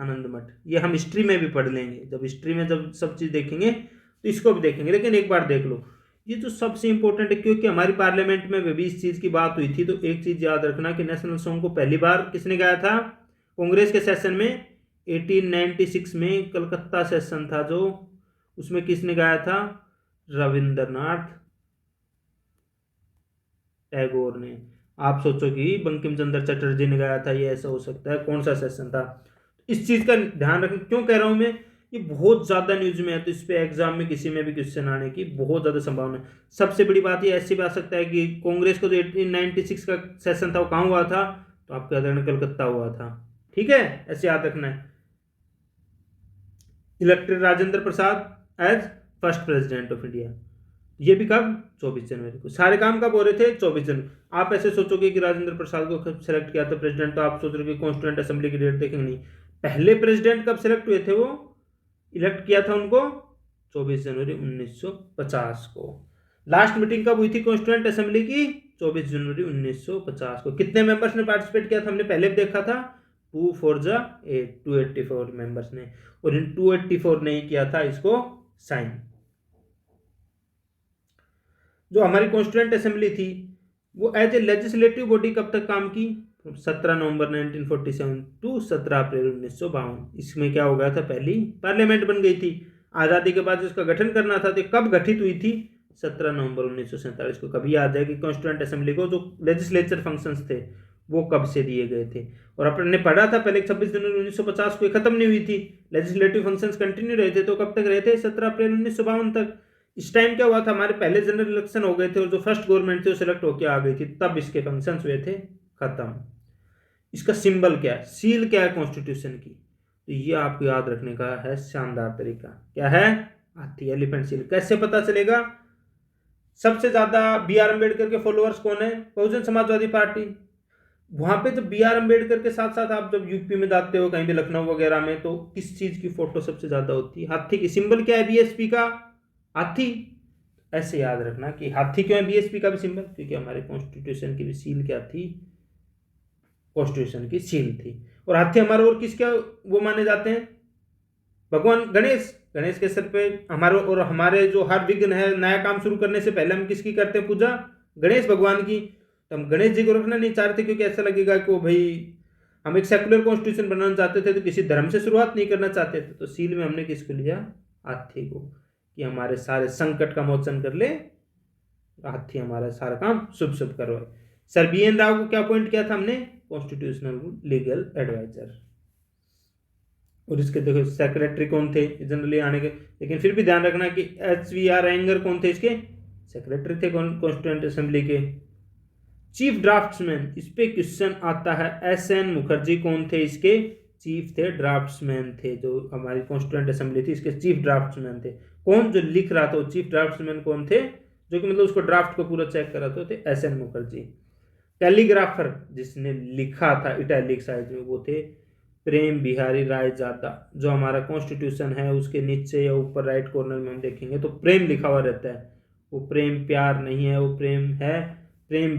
आनंद मठ। ये हम हिस्ट्री में भी पढ़ लेंगे, जब हिस्ट्री में जब सब चीज देखेंगे तो इसको भी देखेंगे। लेकिन एक बार देख लो, ये जो सबसे इंपॉर्टेंट है, क्योंकि हमारी पार्लियामेंट में भी इस चीज की बात हुई थी। तो एक चीज याद रखना कि नेशनल सॉन्ग को पहली बार किसने गाया था? कांग्रेस के सेशन में 1896 में कलकत्ता सेशन था जो, उसमें किसने गाया था? रविंद्रनाथ टैगोर ने। आप सोचो कि बंकिम चंद्र चटर्जी ने गाया था, ये ऐसा हो सकता है? कौन सा सेशन था? इस चीज का ध्यान रखना। क्यों कह रहा हूं मैं? ये बहुत ज्यादा न्यूज में है, तो इस पे एग्जाम में किसी में भी क्वेश्चन आने की बहुत ज्यादा संभावना है। सबसे बड़ी बात ये ऐसे भी आ सकता है कि कांग्रेस को जो 1896 का सेशन था वो कहाँ हुआ था? तो आपके आदरणीय कलकत्ता हुआ था। ठीक है, ऐसे याद रखना है। Elected Rajendra Prasad as first president of India, ये भी कब? 24 जनवरी को। सारे काम कब हो रहे थे? 24 जनवरी। आप ऐसे सोचोगे कि राजेंद्र प्रसाद को कब सेलेक्ट किया था प्रेसिडेंट, तो आप सोच रहे हो कि कॉन्स्टिट्यूंट असेंबली की डेट देखेंगे। नहीं, पहले प्रेसिडेंट कब सेलेक्ट हुए थे? वो इलेक्ट किया था उनको 24 जनवरी 1950 को। लास्ट मीटिंग कब हुई थी कॉन्स्टिट्यूंट असेंबली की? 24 जनवरी 1950 को। कितने मेंबर्स ने पार्टिसिपेट किया था? हमने पहले भी देखा था, 2 4 जा 8, 284 मेंबर्स ने। और इन 284 ने ही किया था इसको साइन। जो हमारी कॉन्स्टिट्यूंट असेंबली थी वो एज ए लेजिस्लेटिव बॉडी कब तक काम की? 17 नवंबर 1947 टू 17 अप्रैल 1952। इसमें क्या हो गया था? पहली पार्लियामेंट बन गई थी। आज़ादी के बाद जिसका गठन करना था तो कब गठित हुई थी? 17 नवंबर 1947 को। कभी याद है कि कॉन्स्टिट्यूंट असेंबली को जो लेजिस्लेचर फंक्शंस थे वो कब से दिए गए थे? और अपने पढ़ा था पहले 26 जनवरी 1950 को खत्म नहीं हुई थी, लेजिस्लेटिव फंक्शंस कंटिन्यू रहे थे। तो कब तक रहे थे? 17 अप्रैल 1952 तक। इस टाइम क्या हुआ था? हमारे पहले जनरल इलेक्शन हो गए थे और जो फर्स्ट गवर्नमेंट थी वो सिलेक्ट होकर आ गई थी, तब इसके फंक्शंस हुए थे खत्म। इसका सिंबल क्या है? सील क्या है कॉन्स्टिट्यूशन की? तो ये आपको याद रखने का है शानदार तरीका। क्या है? हाथी, एलिफेंट सील। कैसे पता चलेगा? सबसे ज्यादा बी आर अम्बेडकर के फॉलोअर्स कौन है? बहुजन समाजवादी पार्टी। वहां पे जब बी आर अम्बेडकर के साथ साथ आप जब यूपी में जाते हो कहीं भी, लखनऊ वगैरह में, तो किस चीज की फोटो सबसे ज्यादा होती है? हाथी की। सिंबल क्या है बीएसपी का? हाथी। ऐसे याद रखना कि हाथी क्यों है बीएसपी का भी सिंबल? क्योंकि हमारे कॉन्स्टिट्यूशन की भी सील क्या थी? कॉन्स्टिट्यूशन की सील थी। और हाथी हमारे और किसके वो माने जाते हैं? भगवान गणेश। गणेश के सर पे हमारे, और हमारे जो हर विघ्न है, नया काम शुरू करने से पहले हम किसकी करते हैं पूजा? गणेश भगवान की। तो हम गणेश जी को रखना नहीं चाहते, क्योंकि ऐसा लगेगा कि वो भाई हम एक सेकुलर कॉन्स्टिट्यूशन बनाना चाहते थे, तो किसी धर्म से शुरुआत नहीं करना चाहते थे। तो सील में हमने किसको लिया? हाथी को, कि हमारे सारे संकट का मोचन कर ले, हाथी हमारा सारा काम शुभ शुभ करवाए। सर बी एन राव को क्या अपॉइंट किया था हमने? Constitutional legal adviser. और इसके देखो सेक्रेटरी कौन थे जनरली आने के, लेकिन फिर भी ध्यान रखना कि एच वी आर अयंगर कौन थे? इसके सेक्रेटरी थे कॉन्स्टिट्यूंट असेंबली के। चीफ ड्राफ्ट्समैन, इस पे क्वेश्चन आता है। एस एन मुखर्जी कौन थे? इसके चीफ थे, ड्राफ्ट्समैन थे। जो हमारी कॉन्स्टिट्यूंट असेंबली थी इसके चीफ ड्राफ्ट्समैन थे। कौन जो लिख रहा था वो चीफ ड्राफ्ट्समैन कौन थे? जो कि मतलब उसको ड्राफ्ट को पूरा चेक कर रहा थे एस एन मुखर्जी। कैलीग्राफर जिसने लिखा था इटैलिक साइज में, वो थे प्रेम बिहारी राय जादा। जो हमारा कॉन्स्टिट्यूशन है उसके नीचे या ऊपर राइट कॉर्नर में हम देखेंगे तो प्रेम लिखा हुआ रहता है। वो प्रेम प्यार नहीं है, वो प्रेम है, प्रेम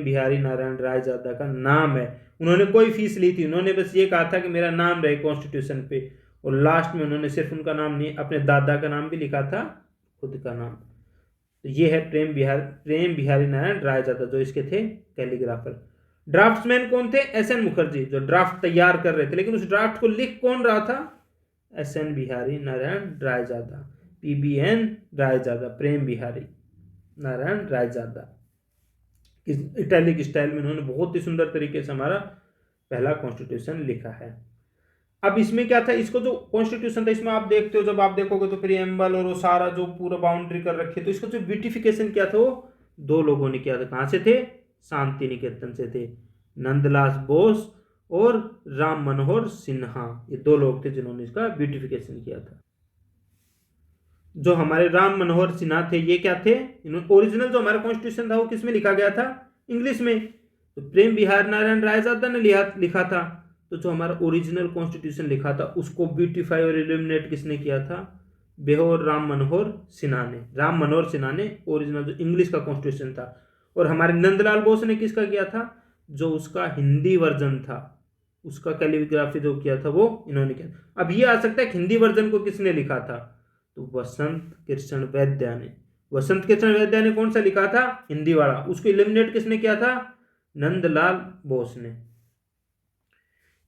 बिहारी नारायण राय जादा का नाम है। उन्होंने कोई फीस ली थी, उन्होंने बस ये कहा था कि मेरा नाम रहे कॉन्स्टिट्यूशन पे। और लास्ट में उन्होंने सिर्फ उनका नाम नहीं, अपने दादा का नाम भी लिखा था, खुद का नाम। तो ये है प्रेम बिहारी नारायण राय जादा, जो इसके थे कैलीग्राफर। ड्राफ्ट्समैन कौन थे? एस एन मुखर्जी, जो ड्राफ्ट तैयार कर रहे थे। लेकिन उस ड्राफ्ट को लिख कौन रहा था? S N Behari Narayan Raizada, P B N Raizada, Prem Behari Narayan Raizada. Italic style में उन्होंने बहुत ही सुंदर तरीके से हमारा पहला कॉन्स्टिट्यूशन लिखा है। अब इसमें क्या था? इसको जो कॉन्स्टिट्यूशन था इसमें आप देखते हो, जब आप देखोगे तो प्रीएम्बल और वो सारा जो पूरा बाउंड्री कर रखी है, तो इसको जो ब्यूटिफिकेशन किया था वो दो लोगों ने किया था। कहाँ से थे? शांति निकेतन से थे, नंदलाल बोस और राम मनोहर सिन्हा, ये 2 लोग थे जिन्होंने इसका ब्यूटिफिकेशन किया था। जो हमारे राम मनोहर सिन्हा थे, ये क्या थे, इन्होंने ओरिजिनल जो हमारा कॉन्स्टिट्यूशन था वो किस में लिखा गया था, इंग्लिश में। तो प्रेम बिहार नारायण रायजादा ने लिखा था। तो जो हमारा ओरिजिनल कॉन्स्टिट्यूशन लिखा था उसको ब्यूटिफाई और इल्यूमिनेट किसने किया था, बेहोर राम मनोहर सिन्हा ने। राम मनोहर सिन्हा ने ओरिजिनल जो इंग्लिश का कॉन्स्टिट्यूशन था। और हमारे नंदलाल बोस ने किसका किया था, जो उसका हिंदी वर्जन था उसका कैलिग्राफी जो किया था वो इन्होंने किया। अब ये आ सकता है कि हिंदी वर्जन को किसने लिखा था, तो वसंत कृष्ण वैद्या ने। वसंत कृष्ण वैद्या ने कौन सा लिखा था, हिंदी वाला। उसको इलिमिनेट किसने किया था, नंदलाल बोस ने।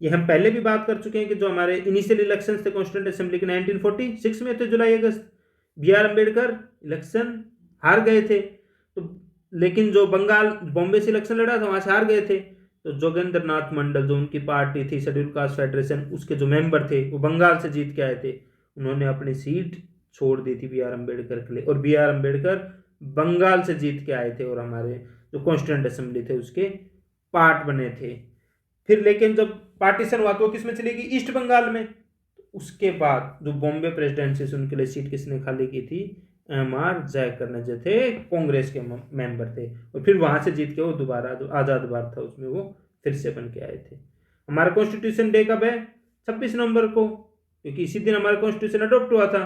ये हम पहले भी बात कर चुके हैं कि जो हमारे इनिशियल इलेक्शंस थे कॉन्स्टिट्यूंट असेंबली के 1946 में थे, जुलाई अगस्त। बी आर अम्बेडकर इलेक्शन हार गए थे, तो लेकिन जो बंगाल बॉम्बे से इलेक्शन लड़ा था वहां से हार गए थे। तो जोगेंद्र नाथ मंडल जो उनकी पार्टी थी शेड्यूल कास्ट फेडरेशन, उसके जो मेंबर थे वो बंगाल से जीत के आए थे। उन्होंने अपनी सीट छोड़ दी थी बी आर अम्बेडकर के लिए, और बी आर अम्बेडकर बंगाल से जीत के आए थे और हमारे जो कॉन्स्टिट्यूंट असेंबली थे उसके पार्ट बने थे। फिर लेकिन जब पार्टीशन हुआ तो किस में चली गई, ईस्ट बंगाल में। उसके बाद जो बॉम्बे प्रेसिडेंसी से उनके लिए सीट किसने खाली की थी, एम आर जयकर ने, जो थे कांग्रेस के मेंबर थे। और फिर वहां से जीत के वो दोबारा जो आज़ाद भारत था उसमें वो फिर से बन के आए थे। हमारा कॉन्स्टिट्यूशन डे कब है, 26 नवंबर को, क्योंकि इसी दिन हमारा कॉन्स्टिट्यूशन अडॉप्ट हुआ था,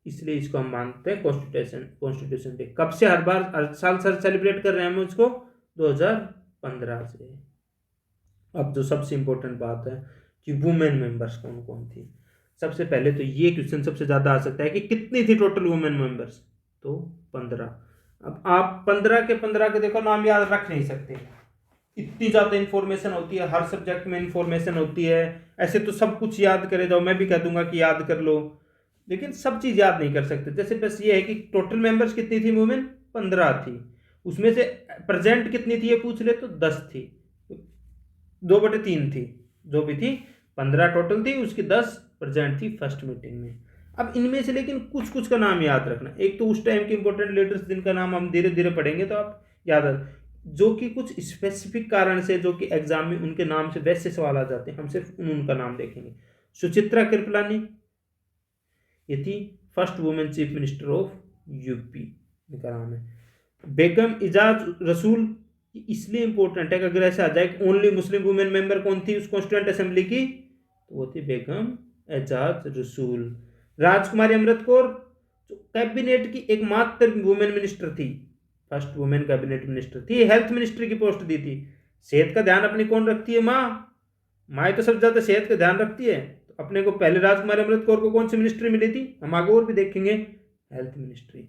इसलिए इसको हम मानते हैं कॉन्स्टिट्यूशन डे। कब से हर साल सेलिब्रेट कर रहे हैं हम इसको, 2015 से। अब जो सबसे इंपॉर्टेंट बात है कि वुमेन मेंबर्स कौन कौन थी। सबसे पहले तो ये क्वेश्चन सबसे ज्यादा आ सकता है कि कितनी थी टोटल वुमेन मेंबर्स, तो 15। अब आप 15 के 15 के देखो नाम याद रख नहीं सकते, इतनी ज्यादा इंफॉर्मेशन होती है, हर सब्जेक्ट में इंफॉर्मेशन होती है। ऐसे तो सब कुछ याद करे जाओ, मैं भी कह दूंगा कि याद कर लो, लेकिन सब चीज याद नहीं कर सकते। जैसे बस ये है कि टोटल मेंबर्स कितनी थी वुमेन, 15 थी। उसमें से प्रेजेंट कितनी थी ये पूछ ले तो 10 थी, 2/3 थी, जो भी थी 15 टोटल थी, उसकी 10 प्रेजेंट थी फर्स्ट मीटिंग में। अब इनमें से लेकिन कुछ कुछ का नाम याद रखना। एक तो उस टाइम के इंपॉर्टेंट लीडर्स जिनका नाम हम धीरे धीरे पढ़ेंगे तो आप याद रख, जो कि कुछ स्पेसिफिक कारण से जो कि एग्जाम में उनके नाम से वैसे सवाल आ जाते हैं, हम सिर्फ उनका नाम देखेंगे। सुचित्रा कृपलानी, ये थी first women chief minister of UP, इनका नाम है। बेगम इजाज रसूल, इसलिए इंपॉर्टेंट है कि अगर ऐसा आ जाए कि ओनली मुस्लिम वुमेन मेंबर कौन थी उस कॉन्स्टिट्यूएंट असेंबली की, तो वो थी बेगम एजाज रसूल। राजकुमारी अमृत कौर जो कैबिनेट की एकमात्र वुमेन मिनिस्टर थी, फर्स्ट वुमेन कैबिनेट मिनिस्टर थी, हेल्थ मिनिस्ट्री की पोस्ट दी थी। सेहत का ध्यान अपनी कौन रखती है, माँ तो सबसे ज्यादा सेहत का ध्यान रखती है। तो अपने को पहले राजकुमारी अमृत कौर को कौन सी मिनिस्ट्री मिली थी, हम आगे और भी देखेंगे, हेल्थ मिनिस्ट्री।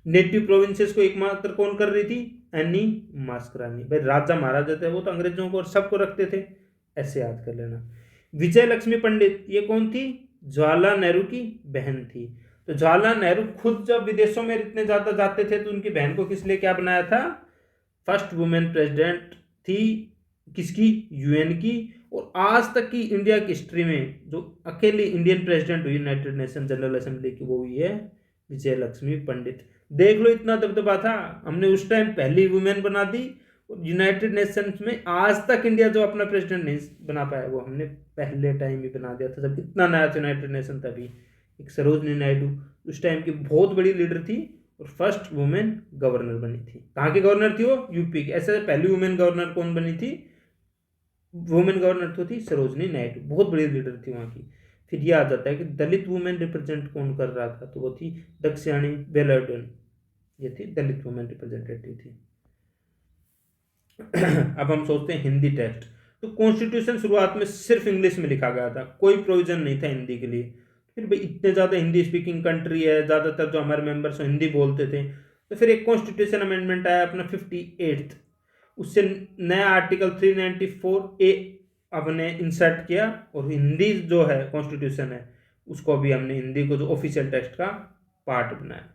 नेटिव प्रोविंसेस को एकमात्र कौन कर रही थी, एनी मास्करानी। भाई राजा महाराजा थे वो तो अंग्रेजों को और सबको रखते थे, ऐसे याद कर लेना। विजय लक्ष्मी पंडित, ये कौन थी, जवाहरलाल नेहरू की बहन थी। तो जवाहरलाल नेहरू खुद जब विदेशों में इतने ज्यादा जाते थे तो उनकी बहन को किस लिए क्या बनाया था, फर्स्ट वुमेन प्रेसिडेंट थी, किसकी, यूएन की। और आज तक की इंडिया की हिस्ट्री में जो अकेली इंडियन प्रेसिडेंट हुई यूनाइटेड नेशन जनरल असेंबली की, वो हुई है विजय लक्ष्मी पंडित। देख लो इतना दबदबा था, हमने उस टाइम पहली वुमेन बना दी, और यूनाइटेड नेशंस में आज तक इंडिया जो अपना प्रेसिडेंट नहीं बना पाया वो हमने पहले टाइम ही बना दिया था, जब इतना नया था यूनाइटेड नेशन तभी। एक सरोजनी नायडू उस टाइम की बहुत बड़ी लीडर थी और फर्स्ट वुमेन गवर्नर बनी थी। कहाँ की गवर्नर थी वो, यूपी की। ऐसे पहली वुमेन गवर्नर कौन बनी थी, वुमेन गवर्नर तो थी सरोजनी नायडू, बहुत बड़ी लीडर थी वहाँ की। फिर ये आ जाता है कि दलित वुमेन रिप्रेजेंट कौन कर रहा था, तो वो थी दक्षिणी बेलाडन, ये थी दलित वुमेन रिप्रेजेंटेटिव थी। अब हम सोचते हैं हिंदी टेक्स्ट, तो कॉन्स्टिट्यूशन शुरुआत में सिर्फ इंग्लिश में लिखा गया था, कोई प्रोविजन नहीं था हिंदी के लिए। फिर भाई इतने ज़्यादा हिंदी स्पीकिंग कंट्री है, ज़्यादातर जो हमारे मेंबर्स हिंदी बोलते थे, तो फिर एक कॉन्स्टिट्यूशन अमेंडमेंट आया अपना 58th, उससे नया आर्टिकल 394A हमने इंसर्ट किया, और हिंदी जो है कॉन्स्टिट्यूशन है उसको भी हमने हिंदी को जो ऑफिशियल टेक्स्ट का पार्ट बनाया।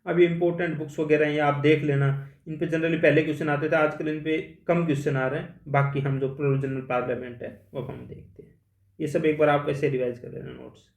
अब ये इंपॉर्टेंट बुक्स वगैरह हैं, ये आप देख लेना, इन पे जनरली पहले क्वेश्चन आते थे, आजकल इन पे कम क्वेश्चन आ रहे हैं। बाकी हम जो प्रोविजनल पार्लियामेंट है वो हम देखते हैं, ये सब एक बार आप ऐसे रिवाइज कर लेना नोट्स।